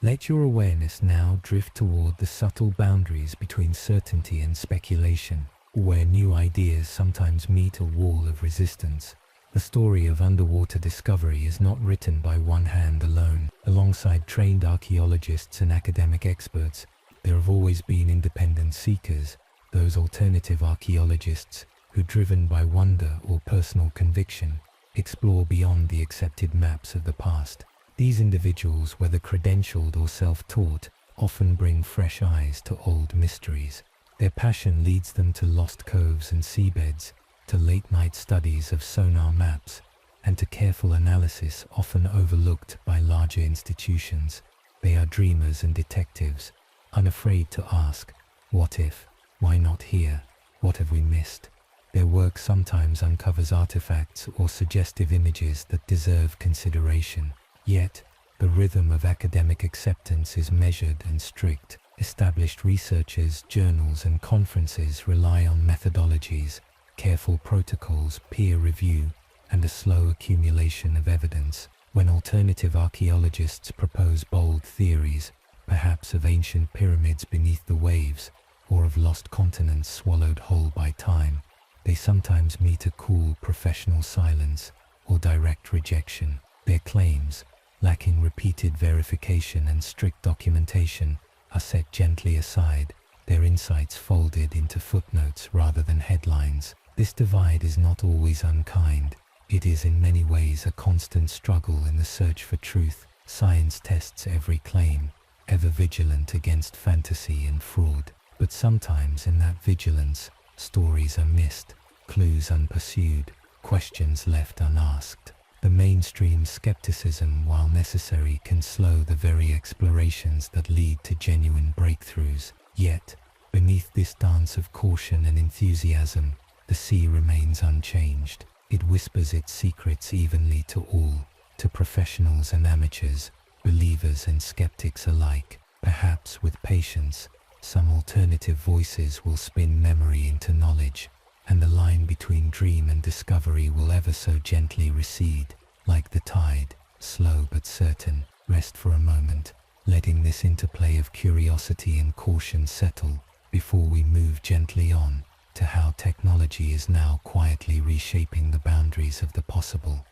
Speaker 1: Let your awareness now drift toward the subtle boundaries between certainty and speculation, where new ideas sometimes meet a wall of resistance. The story of underwater discovery is not written by one hand alone. Alongside trained archaeologists and academic experts, there have always been independent seekers, those alternative archaeologists who, driven by wonder or personal conviction, explore beyond the accepted maps of the past. These individuals, whether credentialed or self-taught, often bring fresh eyes to old mysteries. Their passion leads them to lost coves and seabeds, to late-night studies of sonar maps, and to careful analysis often overlooked by larger institutions. They are dreamers and detectives, unafraid to ask, what if? Why not here? What have we missed? Their work sometimes uncovers artifacts or suggestive images that deserve consideration. Yet, the rhythm of academic acceptance is measured and strict. Established researchers, journals, and conferences rely on methodologies, careful protocols, peer review, and a slow accumulation of evidence. When alternative archaeologists propose bold theories, perhaps of ancient pyramids beneath the waves, or of lost continents swallowed whole by time, they sometimes meet a cool professional silence or direct rejection. Their claims, lacking repeated verification and strict documentation, are set gently aside, their insights folded into footnotes rather than headlines. This divide is not always unkind. It is in many ways a constant struggle in the search for truth. Science tests every claim, ever vigilant against fantasy and fraud. But sometimes in that vigilance, stories are missed, clues unpursued, questions left unasked. The mainstream skepticism, while necessary, can slow the very explorations that lead to genuine breakthroughs. Yet, beneath this dance of caution and enthusiasm, the sea remains unchanged. It whispers its secrets evenly to all, to professionals and amateurs, believers and skeptics alike. Perhaps with patience, some alternative voices will spin memory into knowledge, and the line between dream and discovery will ever so gently recede. Like the tide, slow but certain. Rest for a moment, letting this interplay of curiosity and caution settle, before we move gently on to how technology is now quietly reshaping the boundaries of the possible.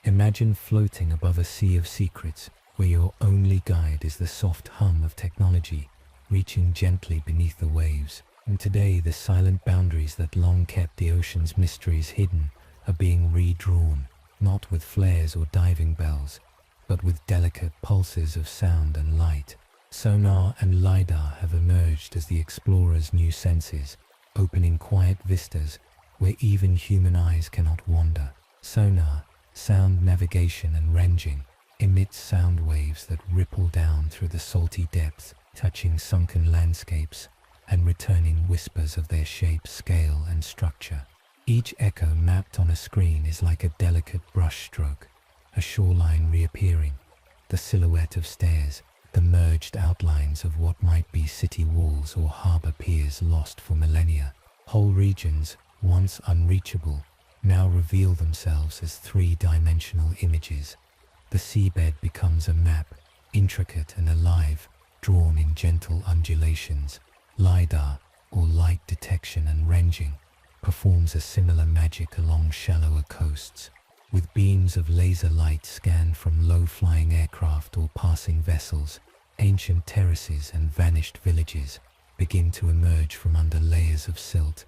Speaker 1: Imagine floating above a sea of secrets, where your only guide is the soft hum of technology, reaching gently beneath the waves. And today, the silent boundaries that long kept the ocean's mysteries hidden are being redrawn, not with flares or diving bells, but with delicate pulses of sound and light. Sonar and LiDAR have emerged as the explorer's new senses, opening quiet vistas where even human eyes cannot wander. Sonar, sound navigation and ranging, emits sound waves that ripple down through the salty depths, touching sunken landscapes and returning whispers of their shape, scale, and structure. Each echo mapped on a screen is like a delicate brushstroke, a shoreline reappearing, the silhouette of stairs, the merged outlines of what might be city walls or harbor piers lost for millennia. Whole regions, once unreachable, now reveal themselves as three-dimensional images. The seabed becomes a map, intricate and alive, drawn in gentle undulations. LiDAR, or light detection and ranging, performs a similar magic along shallower coasts, with beams of laser light scanned from low-flying aircraft or passing vessels. Ancient terraces and vanished villages begin to emerge from under layers of silt,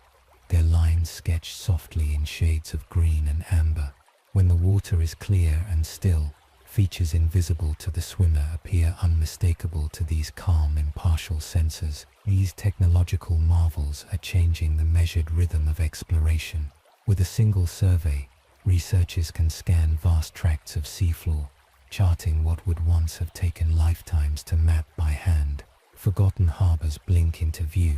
Speaker 1: their lines sketched softly in shades of green and amber. When the water is clear and still, features invisible to the swimmer appear unmistakable to these calm, impartial sensors. These technological marvels are changing the measured rhythm of exploration. With a single survey, researchers can scan vast tracts of seafloor, charting what would once have taken lifetimes to map by hand. Forgotten harbors blink into view,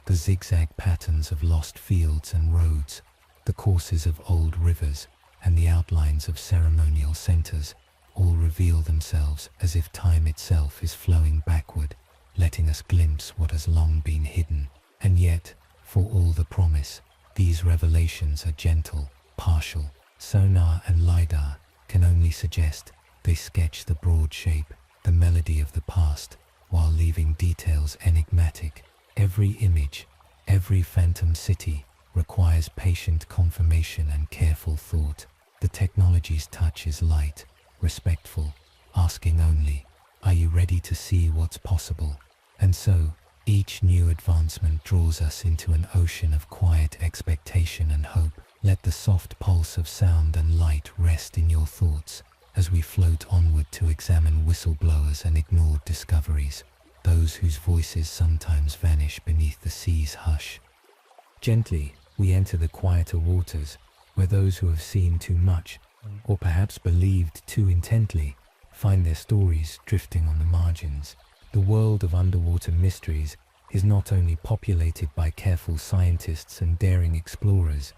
Speaker 1: the zigzag patterns of lost fields and roads, the courses of old rivers, and the outlines of ceremonial centers all reveal themselves as if time itself is flowing backward, letting us glimpse what has long been hidden. And yet, for all the promise, these revelations are gentle, partial. Sonar and LiDAR can only suggest they sketch the broad shape, the melody of the past, while leaving details enigmatic. Every image, every phantom city requires patient confirmation and careful thought. The technology's touch is light, respectful, asking only, "Are you ready to see what's possible?" And so, each new advancement draws us into an ocean of quiet expectation and hope. Let the soft pulse of sound and light rest in your thoughts as we float onward to examine whistleblowers and ignored discoveries, those whose voices sometimes vanish beneath the sea's hush. Gently, we enter the quieter waters, where those who have seen too much, or perhaps believed too intently, find their stories drifting on the margins. The world of underwater mysteries is not only populated by careful scientists and daring explorers,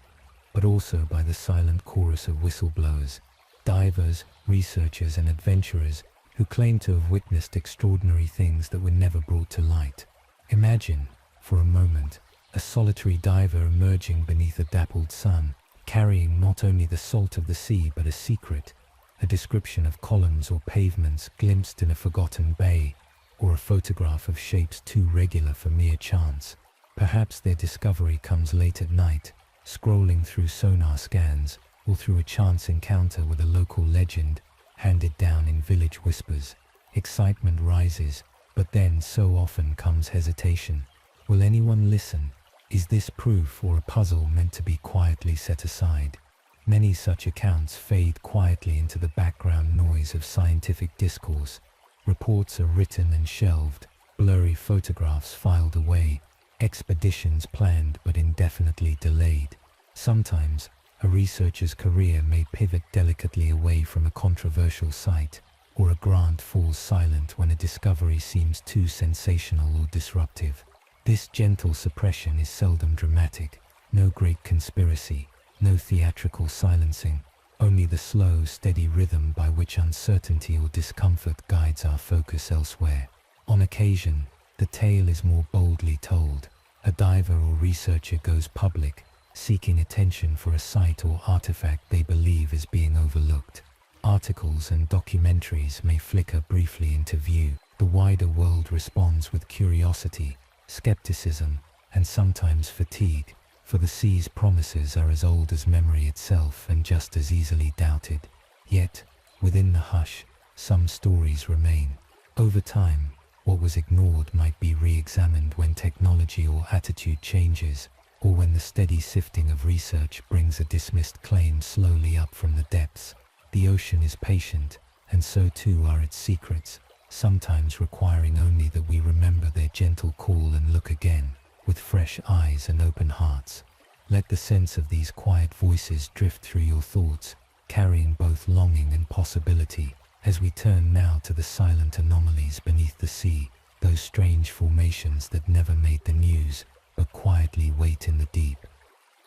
Speaker 1: but also by the silent chorus of whistleblowers, divers, researchers, and adventurers who claim to have witnessed extraordinary things that were never brought to light. Imagine, for a moment, a solitary diver emerging beneath a dappled sun, carrying not only the salt of the sea but a secret, a description of columns or pavements glimpsed in a forgotten bay, or a photograph of shapes too regular for mere chance. Perhaps their discovery comes late at night, scrolling through sonar scans, or through a chance encounter with a local legend handed down in village whispers. Excitement rises, but then so often comes hesitation. Will anyone listen? Is this proof or a puzzle meant to be quietly set aside? Many such accounts fade quietly into the background noise of scientific discourse. Reports are written and shelved, blurry photographs filed away, expeditions planned but indefinitely delayed. Sometimes, a researcher's career may pivot delicately away from a controversial site, or a grant falls silent when a discovery seems too sensational or disruptive. This gentle suppression is seldom dramatic, no great conspiracy, no theatrical silencing, only the slow, steady rhythm by which uncertainty or discomfort guides our focus elsewhere. On occasion, the tale is more boldly told. A diver or researcher goes public, seeking attention for a site or artifact they believe is being overlooked. Articles and documentaries may flicker briefly into view. The wider world responds with curiosity, skepticism, and sometimes fatigue, for the sea's promises are as old as memory itself and just as easily doubted. Yet, within the hush, some stories remain. Over time, what was ignored might be re-examined when technology or attitude changes, or when the steady sifting of research brings a dismissed claim slowly up from the depths. The ocean is patient, and so too are its secrets, sometimes requiring only that we remember their gentle call and look again, with fresh eyes and open hearts. Let the sense of these quiet voices drift through your thoughts, carrying both longing and possibility, as we turn now to the silent anomalies beneath the sea, those strange formations that never made the news, but quietly wait in the deep.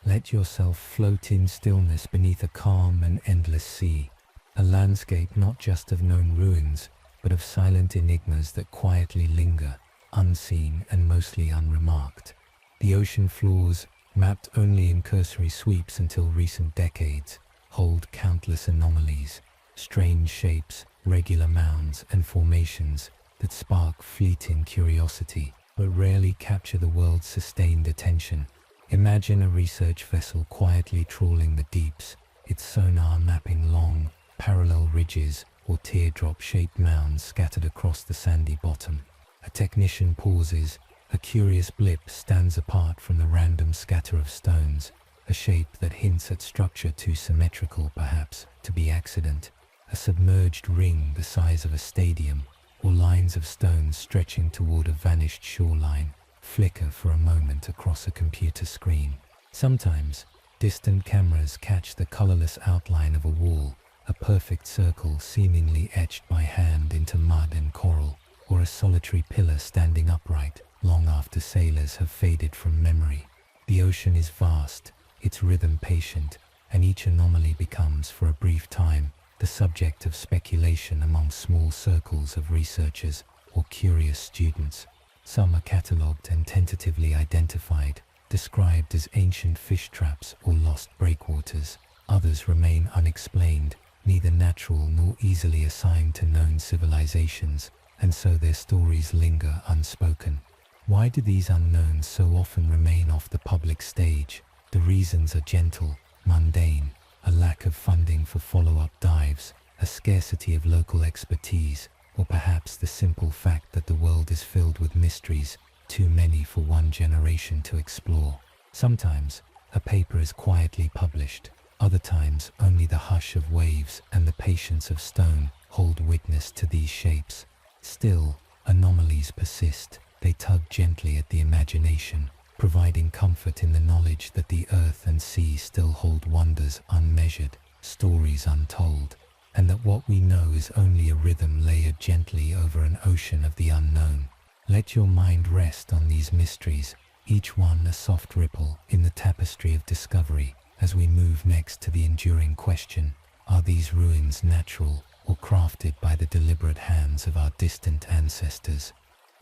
Speaker 1: Let yourself float in stillness beneath a calm and endless sea, a landscape not just of known ruins, but of silent enigmas that quietly linger, unseen and mostly unremarked. The ocean floors, mapped only in cursory sweeps until recent decades, hold countless anomalies, strange shapes, regular mounds and formations that spark fleeting curiosity, but rarely capture the world's sustained attention. Imagine a research vessel quietly trawling the deeps, its sonar mapping long, parallel ridges or teardrop-shaped mounds scattered across the sandy bottom. A technician pauses. A curious blip stands apart from the random scatter of stones, a shape that hints at structure too symmetrical, perhaps, to be accident. A submerged ring the size of a stadium, or lines of stones stretching toward a vanished shoreline, flicker for a moment across a computer screen. Sometimes, Distant cameras catch the colorless outline of a wall, a perfect circle seemingly etched by hand into mud and coral, or a solitary pillar standing upright long after sailors have faded from memory. The ocean is vast, its rhythm patient, and each anomaly becomes, for a brief time, the subject of speculation among small circles of researchers or curious students. Some are catalogued and tentatively identified, described as ancient fish traps or lost breakwaters. Others remain unexplained, neither natural nor easily assigned to known civilizations, and so their stories linger unspoken. Why do these unknowns so often remain off the public stage? The reasons are gentle, mundane: a lack of funding for follow-up dives, a scarcity of local expertise, or perhaps the simple fact that the world is filled with mysteries, too many for one generation to explore. Sometimes, a paper is quietly published. Other times, only the hush of waves and the patience of stone hold witness to these shapes. Still, anomalies persist. They tug gently at the imagination, providing comfort in the knowledge that the earth and sea still hold wonders unmeasured, stories untold, and that what we know is only a rhythm layered gently over an ocean of the unknown. Let your mind rest on these mysteries, each one a soft ripple in the tapestry of discovery, as we move next to the enduring question: are these ruins natural or crafted by the deliberate hands of our distant ancestors?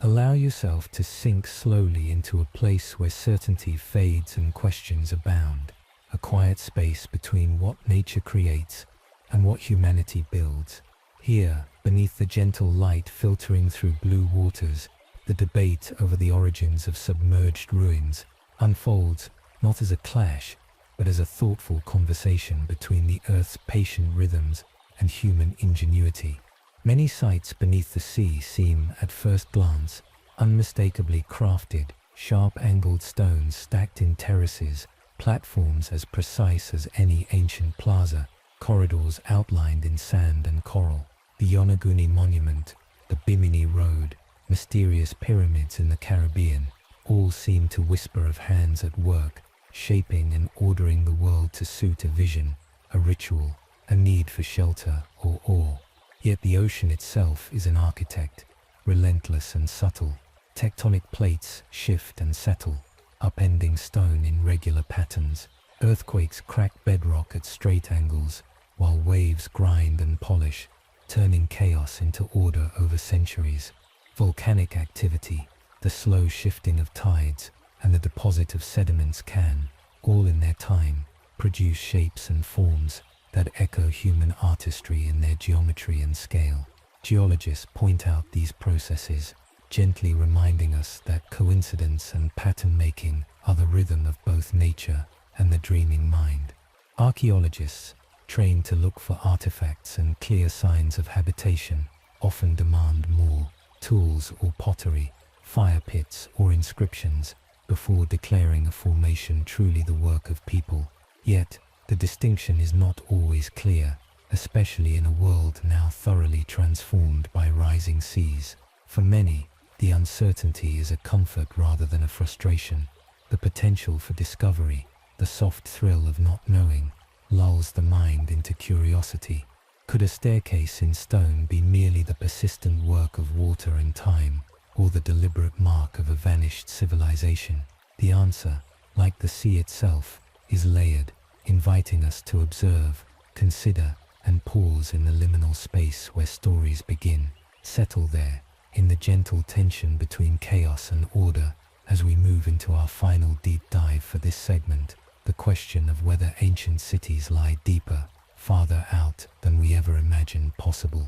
Speaker 1: Allow yourself to sink slowly into a place where certainty fades and questions abound, a quiet space between what nature creates and what humanity builds. Here, beneath the gentle light filtering through blue waters, the debate over the origins of submerged ruins unfolds not as a clash, but as a thoughtful conversation between the Earth's patient rhythms and human ingenuity. Many sites beneath the sea seem, at first glance, unmistakably crafted: sharp-angled stones stacked in terraces, platforms as precise as any ancient plaza, corridors outlined in sand and coral. The Yonaguni monument, the Bimini Road, mysterious pyramids in the Caribbean, all seem to whisper of hands at work, shaping and ordering the world to suit a vision, a ritual, a need for shelter or awe. Yet the ocean itself is an architect, relentless and subtle. Tectonic plates shift and settle, upending stone in regular patterns. Earthquakes crack bedrock at straight angles, while waves grind and polish, turning chaos into order over centuries. Volcanic activity, the slow shifting of tides, and the deposit of sediments can, all in their time, produce shapes and forms that echo human artistry in their geometry and scale. Geologists point out these processes, gently reminding us that coincidence and pattern-making are the rhythm of both nature and the dreaming mind. Archaeologists, trained to look for artifacts and clear signs of habitation, often demand more: tools or pottery, fire pits or inscriptions, before declaring a formation truly the work of people. Yet, the distinction is not always clear, especially in a world now thoroughly transformed by rising seas. For many, the uncertainty is a comfort rather than a frustration. The potential for discovery, the soft thrill of not knowing, lulls the mind into curiosity. Could a staircase in stone be merely the persistent work of water and time, or the deliberate mark of a vanished civilization? The answer, like the sea itself, is layered, inviting us to observe, consider, and pause in the liminal space where stories begin. Settle there, in the gentle tension between chaos and order, as we move into our final deep dive for this segment, the question of whether ancient cities lie deeper, farther out than we ever imagined possible.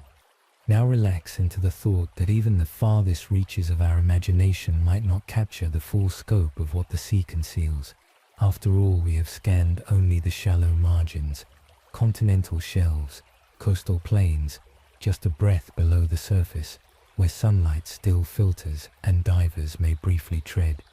Speaker 1: Now relax into the thought that even the farthest reaches of our imagination might not capture the full scope of what the sea conceals. After all, we have scanned only the shallow margins, continental shelves, coastal plains, just a breath below the surface, where sunlight still filters and divers may briefly tread.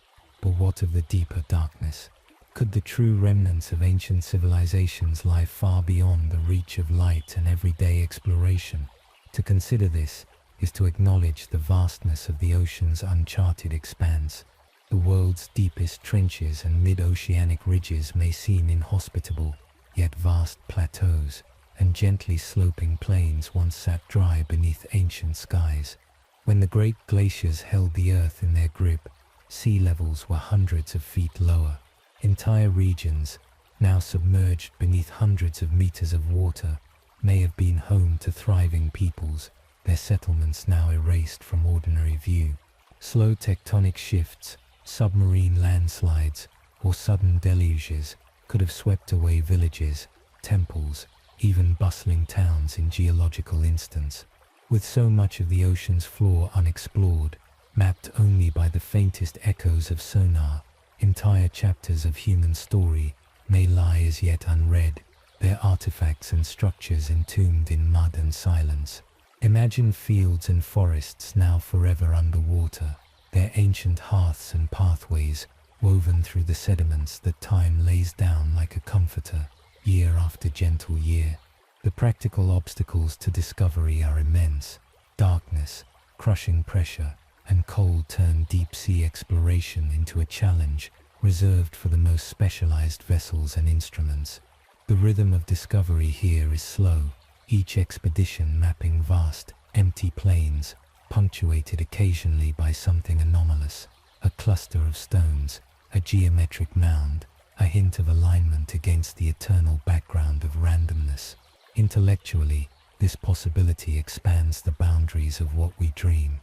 Speaker 1: But what of the deeper darkness? Could the true remnants of ancient civilizations lie far beyond the reach of light and everyday exploration? To consider this is to acknowledge the vastness of the ocean's uncharted expanse. The world's deepest trenches and mid-oceanic ridges may seem inhospitable, yet vast plateaus and gently sloping plains once sat dry beneath ancient skies. When the great glaciers held the earth in their grip, sea levels were hundreds of feet lower. Entire regions, now submerged beneath hundreds of meters of water, may have been home to thriving peoples, their settlements now erased from ordinary view. Slow tectonic shifts, submarine landslides, or sudden deluges could have swept away villages, temples, even bustling towns in geological instants. With so much of the ocean's floor unexplored, mapped only by the faintest echoes of sonar, entire chapters of human story may lie as yet unread, their artifacts and structures entombed in mud and silence. Imagine fields and forests now forever underwater, their ancient hearths and pathways woven through the sediments that time lays down like a comforter, year after gentle year. The practical obstacles to discovery are immense. Darkness, crushing pressure, and cold turn deep-sea exploration into a challenge reserved for the most specialized vessels and instruments. The rhythm of discovery here is slow, each expedition mapping vast, empty plains, punctuated occasionally by something anomalous, a cluster of stones, a geometric mound, a hint of alignment against the eternal background of randomness. Intellectually, this possibility expands the boundaries of what we dream.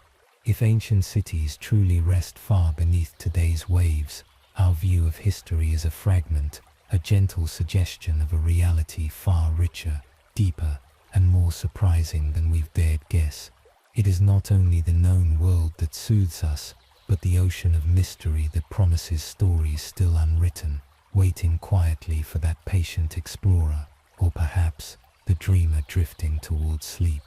Speaker 1: If ancient cities truly rest far beneath today's waves, our view of history is a fragment, a gentle suggestion of a reality far richer, deeper, and more surprising than we've dared guess. It is not only the known world that soothes us, but the ocean of mystery that promises stories still unwritten, waiting quietly for that patient explorer, or perhaps the dreamer drifting towards sleep.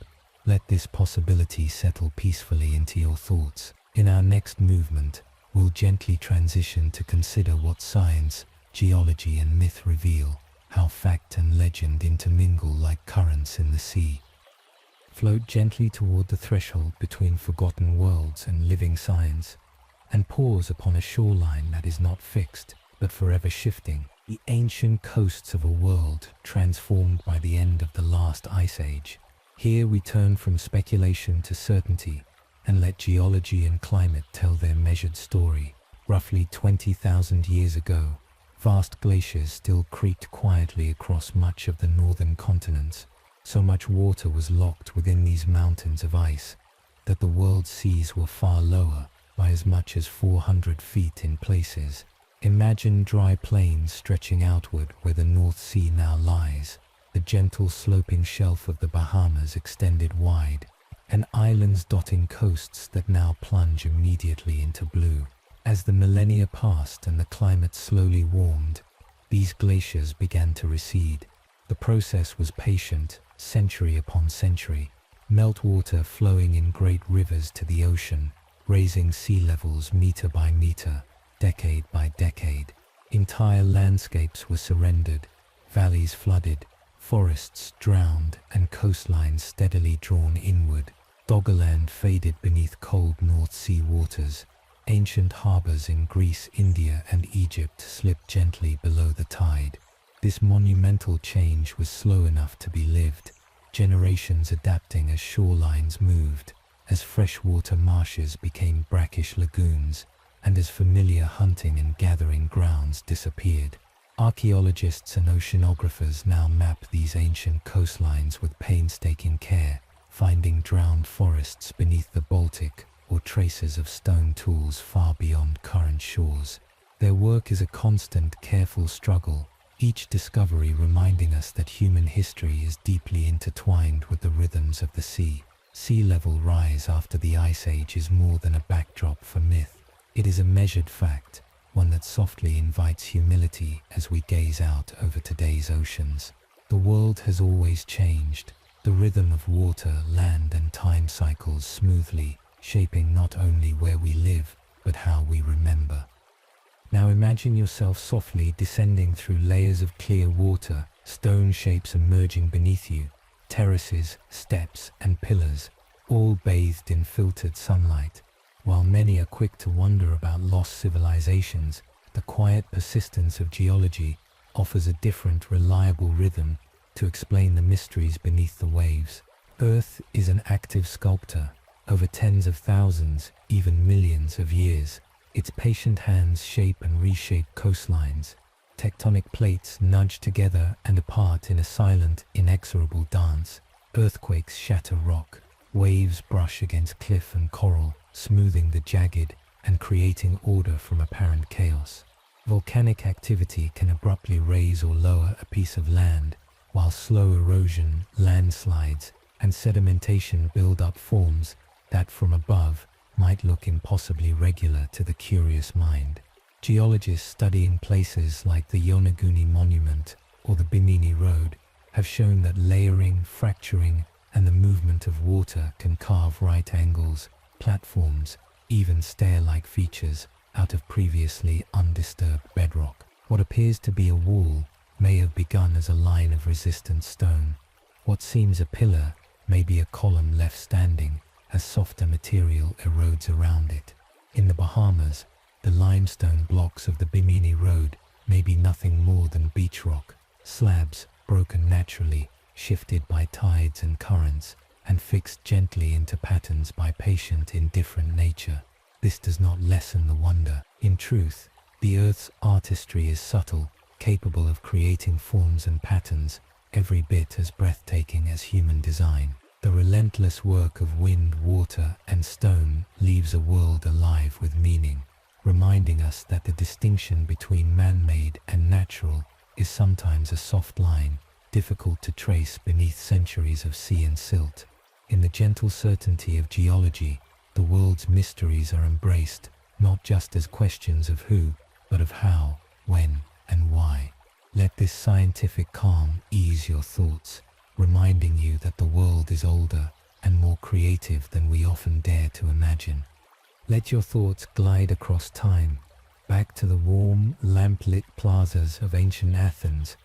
Speaker 1: Let this possibility settle peacefully into your thoughts. In our next movement, we'll gently transition to consider what science, geology, and myth reveal, how fact and legend intermingle like currents in the sea. Float gently toward the threshold between forgotten worlds and living science, and pause upon a shoreline that is not fixed, but forever shifting, the ancient coasts of a world transformed by the end of the last ice age. Here we turn from speculation to certainty, and let geology and climate tell their measured story. Roughly 20,000 years ago, vast glaciers still creaked quietly across much of the northern continents. So much water was locked within these mountains of ice that the world's seas were far lower, by as much as 400 feet in places. Imagine dry plains stretching outward where the North Sea now lies, the gentle sloping shelf of the Bahamas extended wide, and islands dotting coasts that now plunge immediately into blue. As the millennia passed and the climate slowly warmed, these glaciers began to recede. The process was patient, century upon century, meltwater flowing in great rivers to the ocean, raising sea levels meter by meter, decade by decade. Entire landscapes were surrendered, valleys flooded, forests drowned, and coastlines steadily drawn inward. Doggerland faded beneath cold North Sea waters. Ancient harbors in Greece, India, and Egypt slipped gently below the tide. This monumental change was slow enough to be lived, generations adapting as shorelines moved, as freshwater marshes became brackish lagoons, and as familiar hunting and gathering grounds disappeared. Archaeologists and oceanographers now map these ancient coastlines with painstaking care, finding drowned forests beneath the Baltic or traces of stone tools far beyond current shores. Their work is a constant, careful struggle, each discovery reminding us that human history is deeply intertwined with the rhythms of the sea. Sea level rise after the Ice Age is more than a backdrop for myth. It is a measured fact, one that softly invites humility as we gaze out over today's oceans. The world has always changed, the rhythm of water, land, and time cycles smoothly, shaping not only where we live, but how we remember. Now imagine yourself softly descending through layers of clear water, stone shapes emerging beneath you, terraces, steps, and pillars, all bathed in filtered sunlight. While many are quick to wonder about lost civilizations, the quiet persistence of geology offers a different, reliable rhythm to explain the mysteries beneath the waves. Earth is an active sculptor. Over tens of thousands, even millions of years, its patient hands shape and reshape coastlines. Tectonic plates nudge together and apart in a silent, inexorable dance. Earthquakes shatter rock. Waves brush against cliff and coral, smoothing the jagged and creating order from apparent chaos. Volcanic activity can abruptly raise or lower a piece of land, while slow erosion, landslides, and sedimentation build up forms that from above might look impossibly regular to the curious mind. Geologists studying places like the Yonaguni Monument or the Bimini Road have shown that layering, fracturing, and the movement of water can carve right angles, platforms, even stair-like features out of previously undisturbed bedrock. What appears to be a wall may have begun as a line of resistant stone. What seems a pillar may be a column left standing as softer material erodes around it. In the Bahamas, the limestone blocks of the Bimini Road may be nothing more than beach rock, slabs broken naturally, shifted by tides and currents, and fixed gently into patterns by patient, indifferent nature. This does not lessen the wonder. In truth, the Earth's artistry is subtle, capable of creating forms and patterns every bit as breathtaking as human design. The relentless work of wind, water, and stone leaves a world alive with meaning, reminding us that the distinction between man-made and natural is sometimes a soft line, difficult to trace beneath centuries of sea and silt. In the gentle certainty of geology, the world's mysteries are embraced not just as questions of who, but of how, when, and why. Let this scientific calm ease your thoughts, reminding you that the world is older and more creative than we often dare to imagine. Let your thoughts glide across time, back to the warm, lamp-lit plazas of ancient Athens,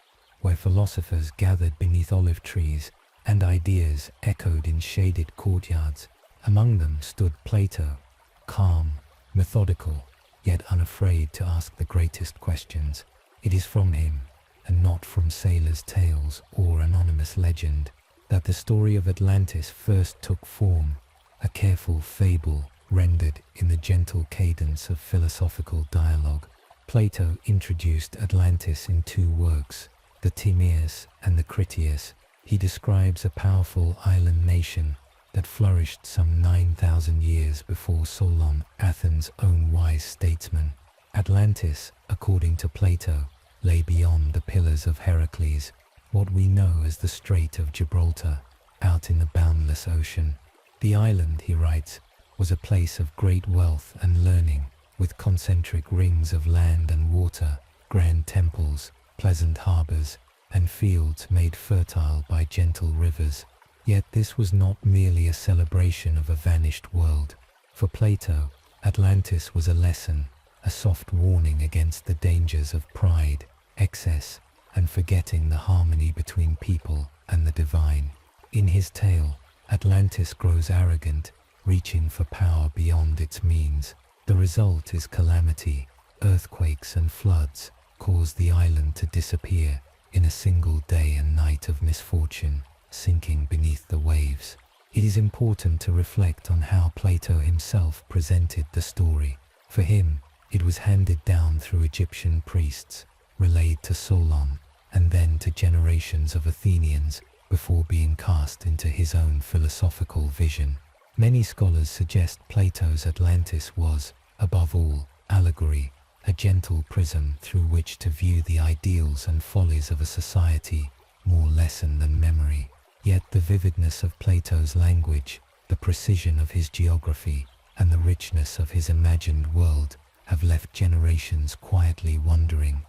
Speaker 1: where philosophers gathered beneath olive trees and ideas echoed in shaded courtyards. Among them stood Plato, calm, methodical, yet unafraid to ask the greatest questions. It is from him, and not from sailors' tales or anonymous legend, that the story of Atlantis first took form, a careful fable rendered in the gentle cadence of philosophical dialogue. Plato introduced Atlantis in two works, the Timaeus and the Critias. He describes a powerful island nation that flourished some 9,000 years before Solon, Athens' own wise statesman. Atlantis, according to Plato, lay beyond the Pillars of Heracles, what we know as the Strait of Gibraltar, out in the boundless ocean. The island, he writes, was a place of great wealth and learning, with concentric rings of land and water, grand temples, pleasant harbors, and fields made fertile by gentle rivers. Yet this was not merely a celebration of a vanished world. For Plato, Atlantis was a lesson, a soft warning against the dangers of pride, excess, and forgetting the harmony between people and the divine. In his tale, Atlantis grows arrogant, reaching for power beyond its means. The result is calamity. Earthquakes and floods cause the island to disappear in a single day and night of misfortune, sinking beneath the waves. It is important to reflect on how Plato himself presented the story. For him, it was handed down through Egyptian priests, relayed to Solon, and then to generations of Athenians before being cast into his own philosophical vision. Many scholars suggest Plato's Atlantis was, above all, allegory, a gentle prism through which to view the ideals and follies of a society, more lesson than memory. Yet the vividness of Plato's language, the precision of his geography, and the richness of his imagined world have left generations quietly wondering,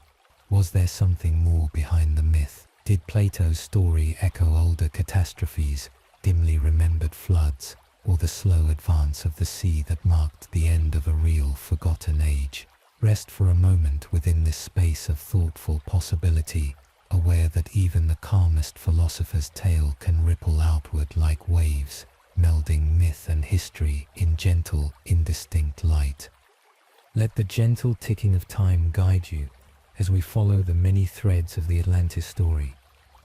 Speaker 1: was there something more behind the myth? Did Plato's story echo older catastrophes, dimly remembered floods, or the slow advance of the sea that marked the end of a real forgotten age? Rest for a moment within this space of thoughtful possibility, aware that even the calmest philosopher's tale can ripple outward like waves, melding myth and history in gentle, indistinct light. Let the gentle ticking of time guide you as we follow the many threads of the Atlantis story,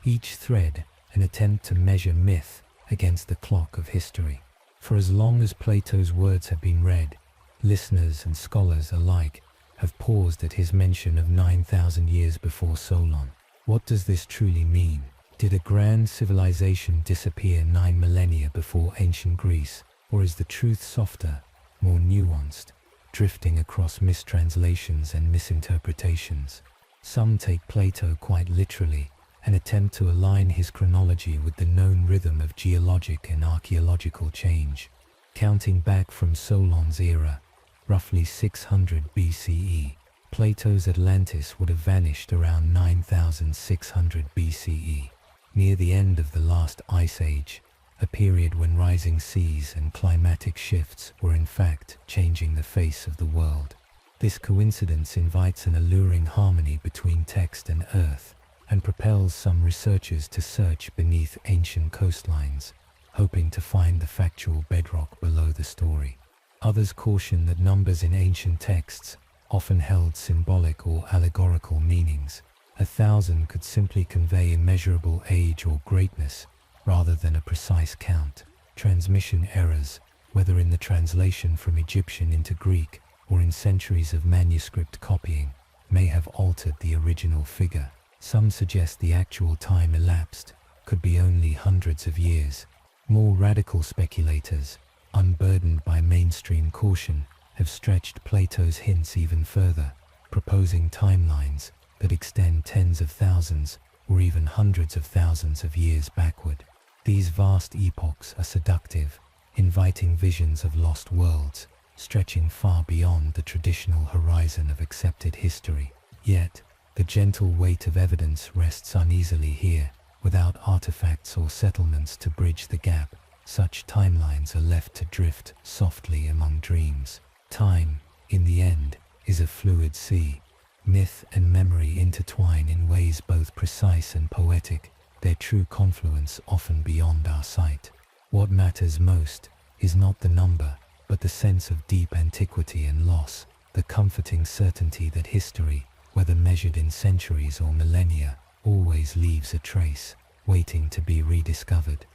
Speaker 1: each thread an attempt to measure myth against the clock of history. For as long as Plato's words have been read, listeners and scholars alike have paused at his mention of 9,000 years before Solon. What does this truly mean? Did a grand civilization disappear 9 millennia before ancient Greece, or is the truth softer, more nuanced, drifting across mistranslations and misinterpretations? Some take Plato quite literally and attempt to align his chronology with the known rhythm of geologic and archaeological change. Counting back from Solon's era, roughly 600 BCE, Plato's Atlantis would have vanished around 9600 BCE, near the end of the last ice age, a period when rising seas and climatic shifts were in fact changing the face of the world. This coincidence invites an alluring harmony between text and earth, and propels some researchers to search beneath ancient coastlines, hoping to find the factual bedrock below the story. Others caution that numbers in ancient texts often held symbolic or allegorical meanings. 1,000 could simply convey immeasurable age or greatness rather than a precise count. Transmission errors, whether in the translation from Egyptian into Greek or in centuries of manuscript copying, may have altered the original figure. Some suggest the actual time elapsed could be only hundreds of years. More radical speculators, unburdened by mainstream caution, have stretched Plato's hints even further, proposing timelines that extend tens of thousands or even hundreds of thousands of years backward. These vast epochs are seductive, inviting visions of lost worlds, stretching far beyond the traditional horizon of accepted history. Yet, the gentle weight of evidence rests uneasily here. Without artifacts or settlements to bridge the gap, such timelines are left to drift softly among dreams. Time, in the end, is a fluid sea. Myth and memory intertwine in ways both precise and poetic, their true confluence often beyond our sight. What matters most is not the number, but the sense of deep antiquity and loss, the comforting certainty that history, whether measured in centuries or millennia, always leaves a trace, waiting to be rediscovered.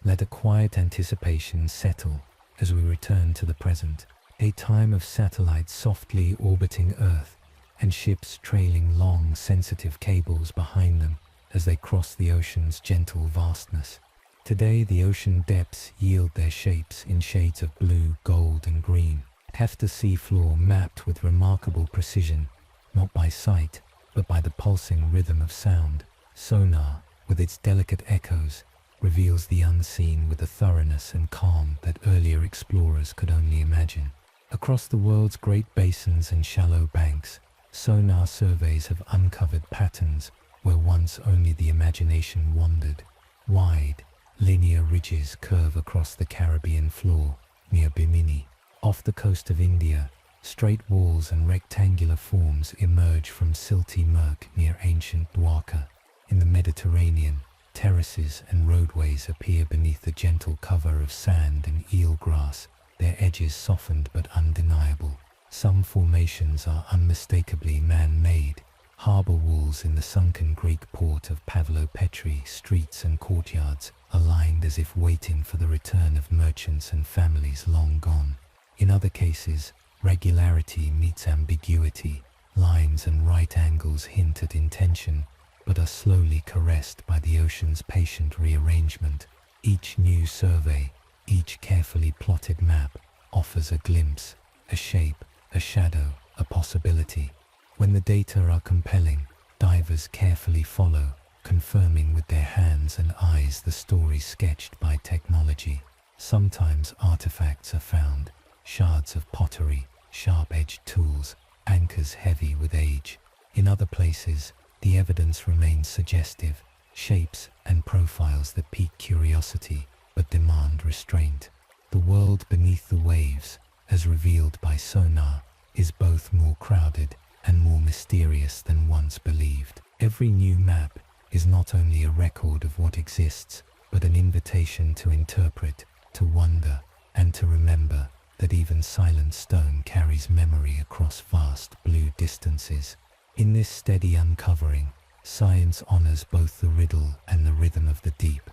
Speaker 1: Let a quiet anticipation settle as we return to the present, a time of satellites softly orbiting Earth and ships trailing long, sensitive cables behind them as they cross the ocean's gentle vastness. Today, the ocean depths yield their shapes in shades of blue, gold, and green, half the seafloor mapped with remarkable precision, not by sight, but by the pulsing rhythm of sound. Sonar, with its delicate echoes, reveals the unseen with a thoroughness and calm that earlier explorers could only imagine. Across the world's great basins and shallow banks, sonar surveys have uncovered patterns where once only the imagination wandered. Wide, linear ridges curve across the Caribbean floor near Bimini. Off the coast of India, straight walls and rectangular forms emerge from silty murk near ancient Dwarka. In the Mediterranean, terraces and roadways appear beneath the gentle cover of sand and eelgrass, their edges softened but undeniable. Some formations are unmistakably man-made. Harbour walls in the sunken Greek port of Pavlopetri, streets and courtyards aligned as if waiting for the return of merchants and families long gone. In other cases, regularity meets ambiguity. Lines and right angles hint at intention, but are slowly caressed by the ocean's patient rearrangement. Each new survey, each carefully plotted map, offers a glimpse, a shape, a shadow, a possibility. When the data are compelling, divers carefully follow, confirming with their hands and eyes the story sketched by technology. Sometimes artifacts are found, shards of pottery, sharp-edged tools, anchors heavy with age. In other places, the evidence remains suggestive, shapes and profiles that pique curiosity but demand restraint. The world beneath the waves, as revealed by sonar, is both more crowded and more mysterious than once believed. Every new map is not only a record of what exists, but an invitation to interpret, to wonder, and to remember that even silent stone carries memory across vast blue distances. In this steady uncovering, science honors both the riddle and the rhythm of the deep.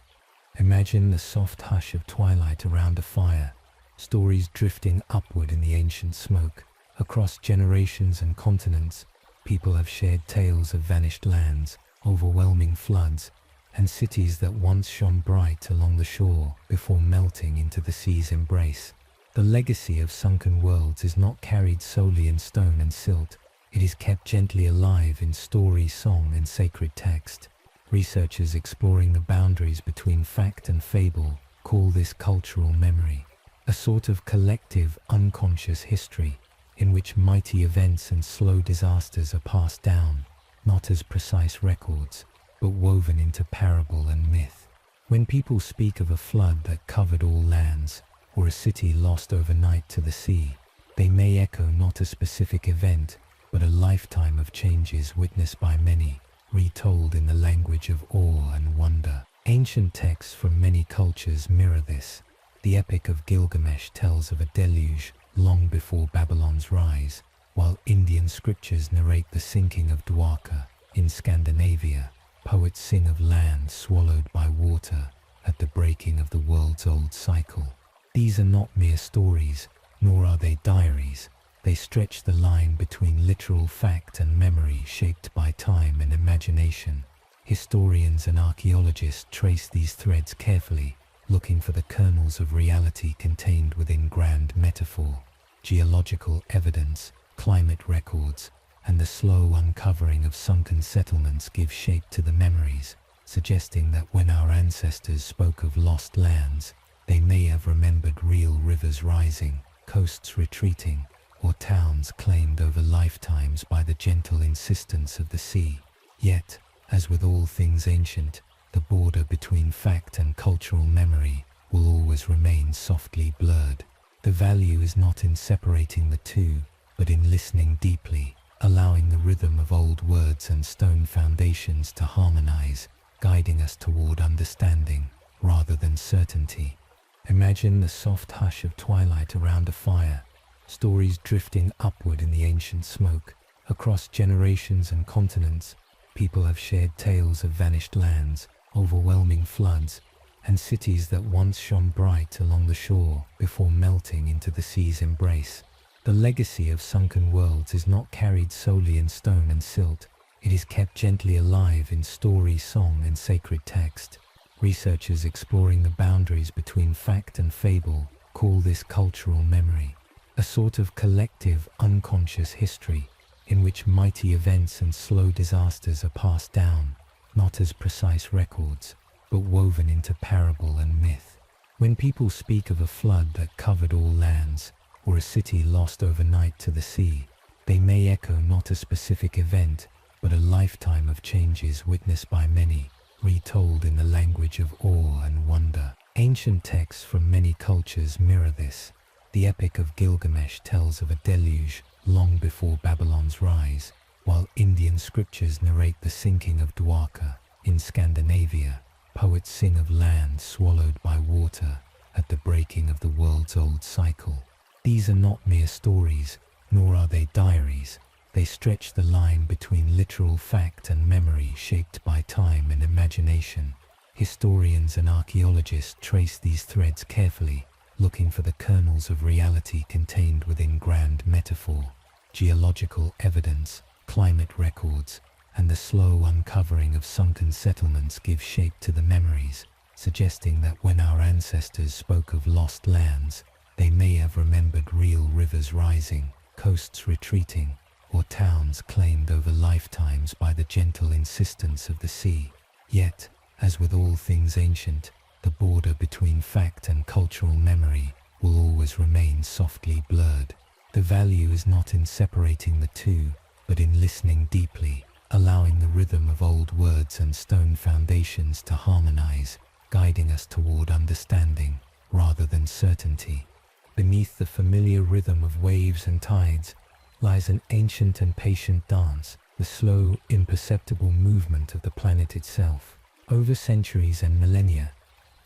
Speaker 1: Imagine the soft hush of twilight around a fire, stories drifting upward in the ancient smoke. Across generations and continents, people have shared tales of vanished lands, overwhelming floods, and cities that once shone bright along the shore before melting into the sea's embrace. The legacy of sunken worlds is not carried solely in stone and silt. It is kept gently alive in story, song, and sacred text. Researchers exploring the boundaries between fact and fable call this cultural memory, a sort of collective, unconscious history in which mighty events and slow disasters are passed down, not as precise records, but woven into parable and myth. When people speak of a flood that covered all lands, or a city lost overnight to the sea, they may echo not a specific event, but a lifetime of changes witnessed by many, retold in the language of awe and wonder. Ancient texts from many cultures mirror this. The Epic of Gilgamesh tells of a deluge long before Babylon's rise, while Indian scriptures narrate the sinking of Dwarka. In Scandinavia, poets sing of land swallowed by water at the breaking of the world's old cycle. These are not mere stories, nor are they diaries. They stretch the line between literal fact and memory, shaped by time and imagination. Historians and archaeologists trace these threads carefully, looking for the kernels of reality contained within grand metaphor. Geological evidence, climate records, and the slow uncovering of sunken settlements give shape to the memories, suggesting that when our ancestors spoke of lost lands, they may have remembered real rivers rising, coasts retreating, or towns claimed over lifetimes by the gentle insistence of the sea. Yet, as with all things ancient, the border between fact and cultural memory will always remain softly blurred. The value is not in separating the two, but in listening deeply, allowing the rhythm of old words and stone foundations to harmonize, guiding us toward understanding rather than certainty. Imagine the soft hush of twilight around a fire, stories drifting upward in the ancient smoke. Across generations and continents, people have shared tales of vanished lands, overwhelming floods, and cities that once shone bright along the shore before melting into the sea's embrace. The legacy of sunken worlds is not carried solely in stone and silt. It is kept gently alive in story, song, and sacred text. Researchers exploring the boundaries between fact and fable call this cultural memory, a sort of collective, unconscious history in which mighty events and slow disasters are passed down, not as precise records, but woven into parable and myth. When people speak of a flood that covered all lands, or a city lost overnight to the sea, they may echo not a specific event, but a lifetime of changes witnessed by many, retold in the language of awe and wonder. Ancient texts from many cultures mirror this. The Epic of Gilgamesh tells of a deluge long before Babylon's rise, while Indian scriptures narrate the sinking of Dwarka. In Scandinavia, poets sing of land swallowed by water at the breaking of the world's old cycle. These are not mere stories, nor are they diaries. They stretch the line between literal fact and memory, shaped by time and imagination. Historians and archaeologists trace these threads carefully, looking for the kernels of reality contained within grand metaphor. Geological evidence, climate records, and the slow uncovering of sunken settlements give shape to the memories, suggesting that when our ancestors spoke of lost lands, they may have remembered real rivers rising, coasts retreating, or towns claimed over lifetimes by the gentle insistence of the sea. Yet, as with all things ancient, the border between fact and cultural memory will always remain softly blurred. The value is not in separating the two, but in listening deeply, allowing the rhythm of old words and stone foundations to harmonize, guiding us toward understanding rather than certainty. Beneath the familiar rhythm of waves and tides lies an ancient and patient dance, the slow, imperceptible movement of the planet itself. Over centuries and millennia,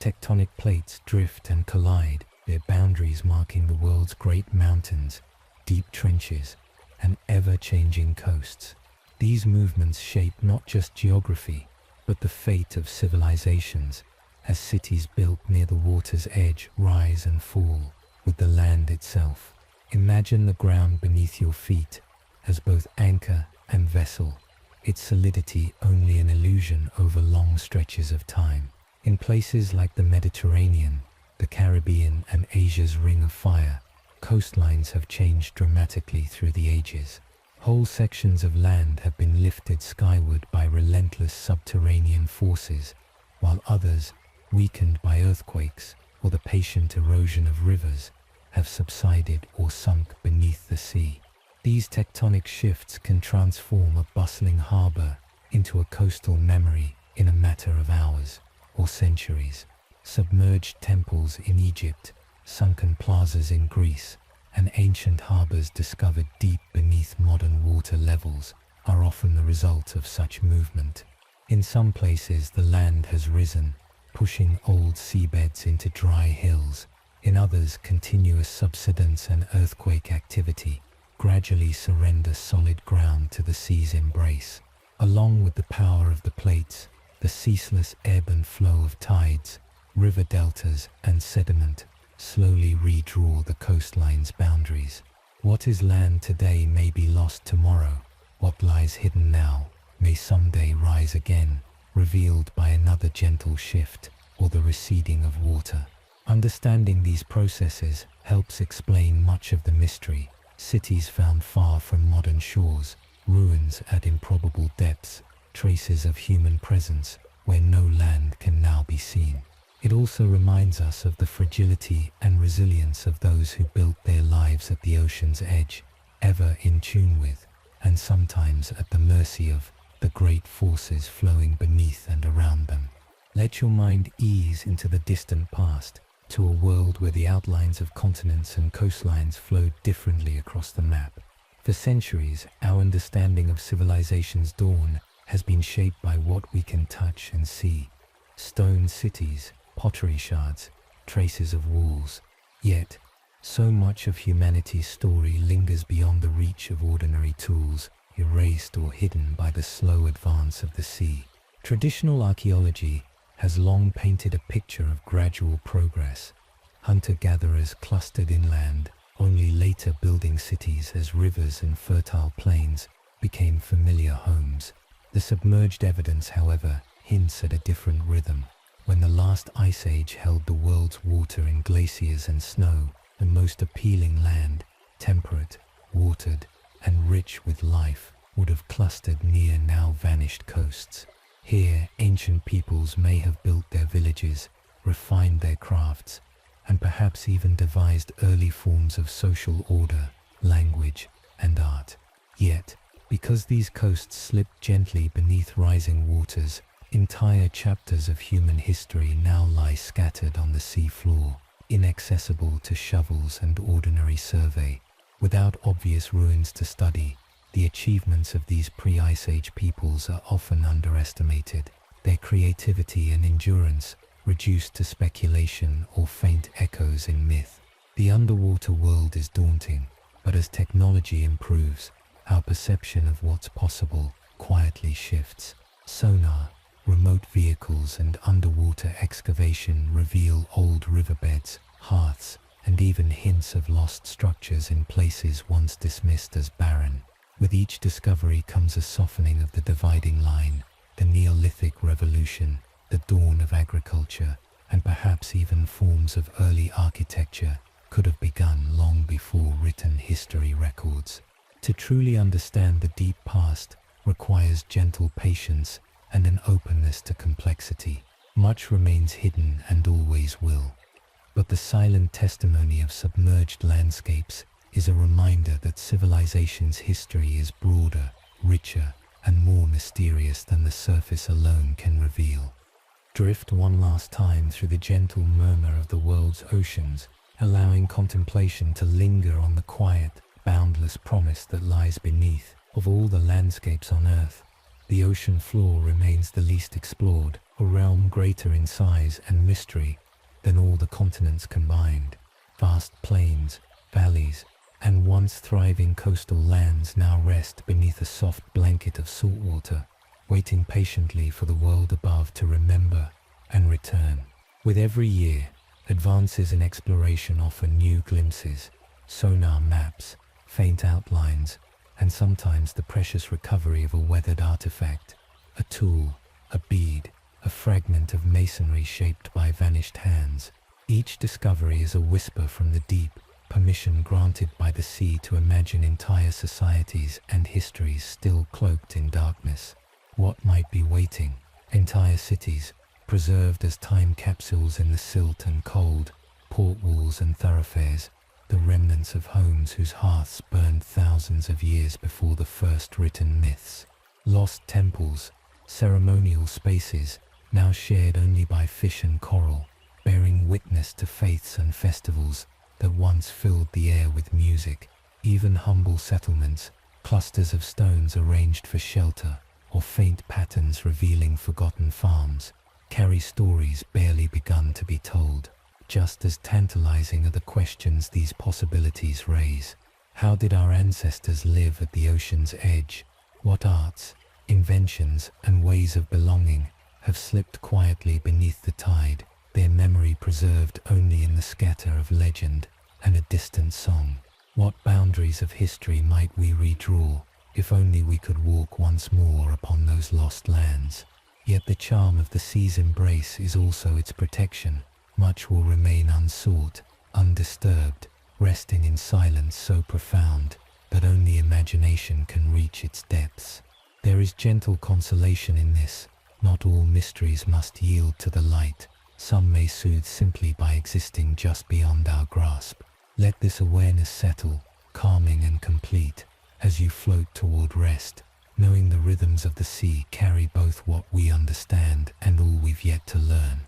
Speaker 1: Tectonic plates drift and collide, their boundaries marking the world's great mountains, deep trenches, and ever-changing coasts. These movements shape not just geography, but the fate of civilizations, as cities built near the water's edge rise and fall with the land itself. Imagine the ground beneath your feet as both anchor and vessel, its solidity only an illusion over long stretches of time. In places like the Mediterranean, the Caribbean, and Asia's Ring of Fire, coastlines have changed dramatically through the ages. Whole sections of land have been lifted skyward by relentless subterranean forces, while others, weakened by earthquakes or the patient erosion of rivers, have subsided or sunk beneath the sea. These tectonic shifts can transform a bustling harbor into a coastal memory in a matter of hours or centuries. Submerged temples in Egypt, sunken plazas in Greece, and ancient harbors discovered deep beneath modern water levels are often the result of such movement. In some places the land has risen, pushing old seabeds into dry hills. In others, continuous subsidence and earthquake activity gradually surrender solid ground to the sea's embrace. Along with the power of the plates, the ceaseless ebb and flow of tides, river deltas, and sediment slowly redraw the coastline's boundaries. What is land today may be lost tomorrow. What lies hidden now may someday rise again, revealed by another gentle shift or the receding of water. Understanding these processes helps explain much of the mystery. Cities found far from modern shores, ruins at improbable depths, traces of human presence where no land can now be seen. It also reminds us of the fragility and resilience of those who built their lives at the ocean's edge, ever in tune with, and sometimes at the mercy of, the great forces flowing beneath and around them. Let your mind ease into the distant past, to a world where the outlines of continents and coastlines flowed differently across the map. For centuries, our understanding of civilization's dawn has been shaped by what we can touch and see. Stone cities, pottery shards, traces of walls. Yet, so much of humanity's story lingers beyond the reach of ordinary tools, erased or hidden by the slow advance of the sea. Traditional archaeology has long painted a picture of gradual progress. Hunter-gatherers clustered inland, only later building cities as rivers and fertile plains became familiar homes. The submerged evidence, however, hints at a different rhythm. When the last ice age held the world's water in glaciers and snow, the most appealing land, temperate, watered, and rich with life, would have clustered near now vanished coasts. Here, ancient peoples may have built their villages, refined their crafts, and perhaps even devised early forms of social order, language, and art. Yet, because these coasts slipped gently beneath rising waters, entire chapters of human history now lie scattered on the sea floor, inaccessible to shovels and ordinary survey. Without obvious ruins to study, the achievements of these pre-Ice Age peoples are often underestimated, their creativity and endurance reduced to speculation or faint echoes in myth. The underwater world is daunting, but as technology improves, our perception of what's possible quietly shifts. Sonar, remote vehicles, and underwater excavation reveal old riverbeds, hearths, and even hints of lost structures in places once dismissed as barren. With each discovery comes a softening of the dividing line. The Neolithic Revolution, the dawn of agriculture, and perhaps even forms of early architecture could have begun long before written history records. To truly understand the deep past requires gentle patience and an openness to complexity. Much remains hidden and always will. But the silent testimony of submerged landscapes is a reminder that civilization's history is broader, richer, and more mysterious than the surface alone can reveal. Drift one last time through the gentle murmur of the world's oceans, allowing contemplation to linger on the quiet, boundless promise that lies beneath. Of all the landscapes on Earth, the ocean floor remains the least explored, a realm greater in size and mystery than all the continents combined. Vast plains, valleys, and once thriving coastal lands now rest beneath a soft blanket of salt water, waiting patiently for the world above to remember and return. With every year, advances in exploration offer new glimpses, sonar maps, faint outlines, and sometimes the precious recovery of a weathered artifact, a tool, a bead, a fragment of masonry shaped by vanished hands. Each discovery is a whisper from the deep, permission granted by the sea to imagine entire societies and histories still cloaked in darkness. What might be waiting? Entire cities, preserved as time capsules in the silt and cold, port walls and thoroughfares, the remnants of homes whose hearths burned thousands of years before the first written myths. Lost temples, ceremonial spaces, now shared only by fish and coral, bearing witness to faiths and festivals that once filled the air with music. Even humble settlements, clusters of stones arranged for shelter, or faint patterns revealing forgotten farms, carry stories barely begun to be told. Just as tantalizing are the questions these possibilities raise. How did our ancestors live at the ocean's edge? What arts, inventions, and ways of belonging have slipped quietly beneath the tide, their memory preserved only in the scatter of legend and a distant song? What boundaries of history might we redraw, if only we could walk once more upon those lost lands? Yet the charm of the sea's embrace is also its protection. Much will remain unsought, undisturbed, resting in silence so profound that only imagination can reach its depths. There is gentle consolation in this. Not all mysteries must yield to the light. Some may soothe simply by existing just beyond our grasp. Let this awareness settle, calming and complete, as you float toward rest, knowing the rhythms of the sea carry both what we understand and all we've yet to learn.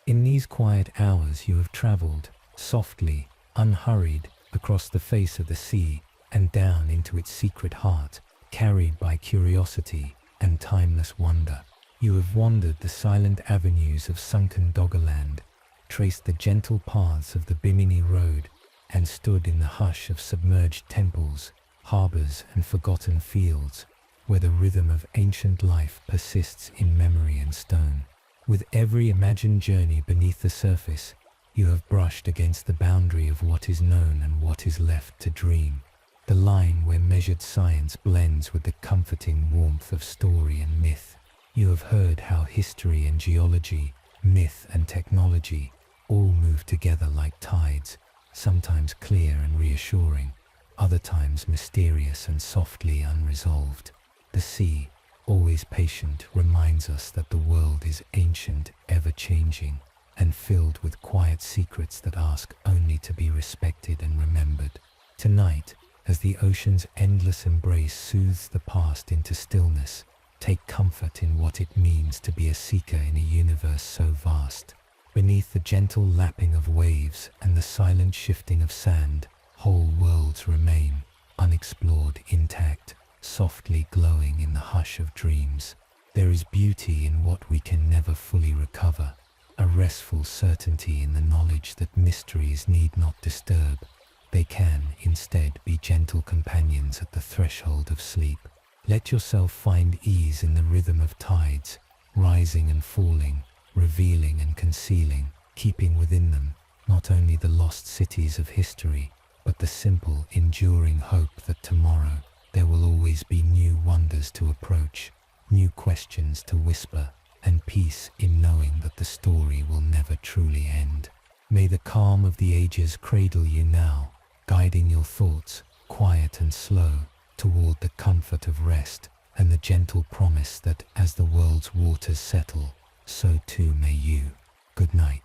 Speaker 1: In these quiet hours you have traveled, softly, unhurried, across the face of the sea and down into its secret heart, carried by curiosity and timeless wonder. You have wandered the silent avenues of sunken Doggerland, traced the gentle paths of the Bimini Road, and stood in the hush of submerged temples, harbors, and forgotten fields, where the rhythm of ancient life persists in memory and stone. With every imagined journey beneath the surface, you have brushed against the boundary of what is known and what is left to dream, the line where measured science blends with the comforting warmth of story and myth. You have heard how history and geology, myth and technology all move together like tides, sometimes clear and reassuring, other times mysterious and softly unresolved. The sea, always patient, reminds us that the world is ancient, ever-changing, and filled with quiet secrets that ask only to be respected and remembered. Tonight, as the ocean's endless embrace soothes the past into stillness, take comfort in what it means to be a seeker in a universe so vast. Beneath the gentle lapping of waves and the silent shifting of sand, whole worlds remain, unexplored, intact, softly glowing in the hush of dreams. There is beauty in what we can never fully recover, a restful certainty in the knowledge that mysteries need not disturb. They can, instead, be gentle companions at the threshold of sleep. Let yourself find ease in the rhythm of tides, rising and falling, revealing and concealing, keeping within them not only the lost cities of history, but the simple, enduring hope that tomorrow there will always be new wonders to approach, new questions to whisper, and peace in knowing that the story will never truly end. May the calm of the ages cradle you now, guiding your thoughts, quiet and slow, toward the comfort of rest and the gentle promise that as the world's waters settle, so too may you. Good night.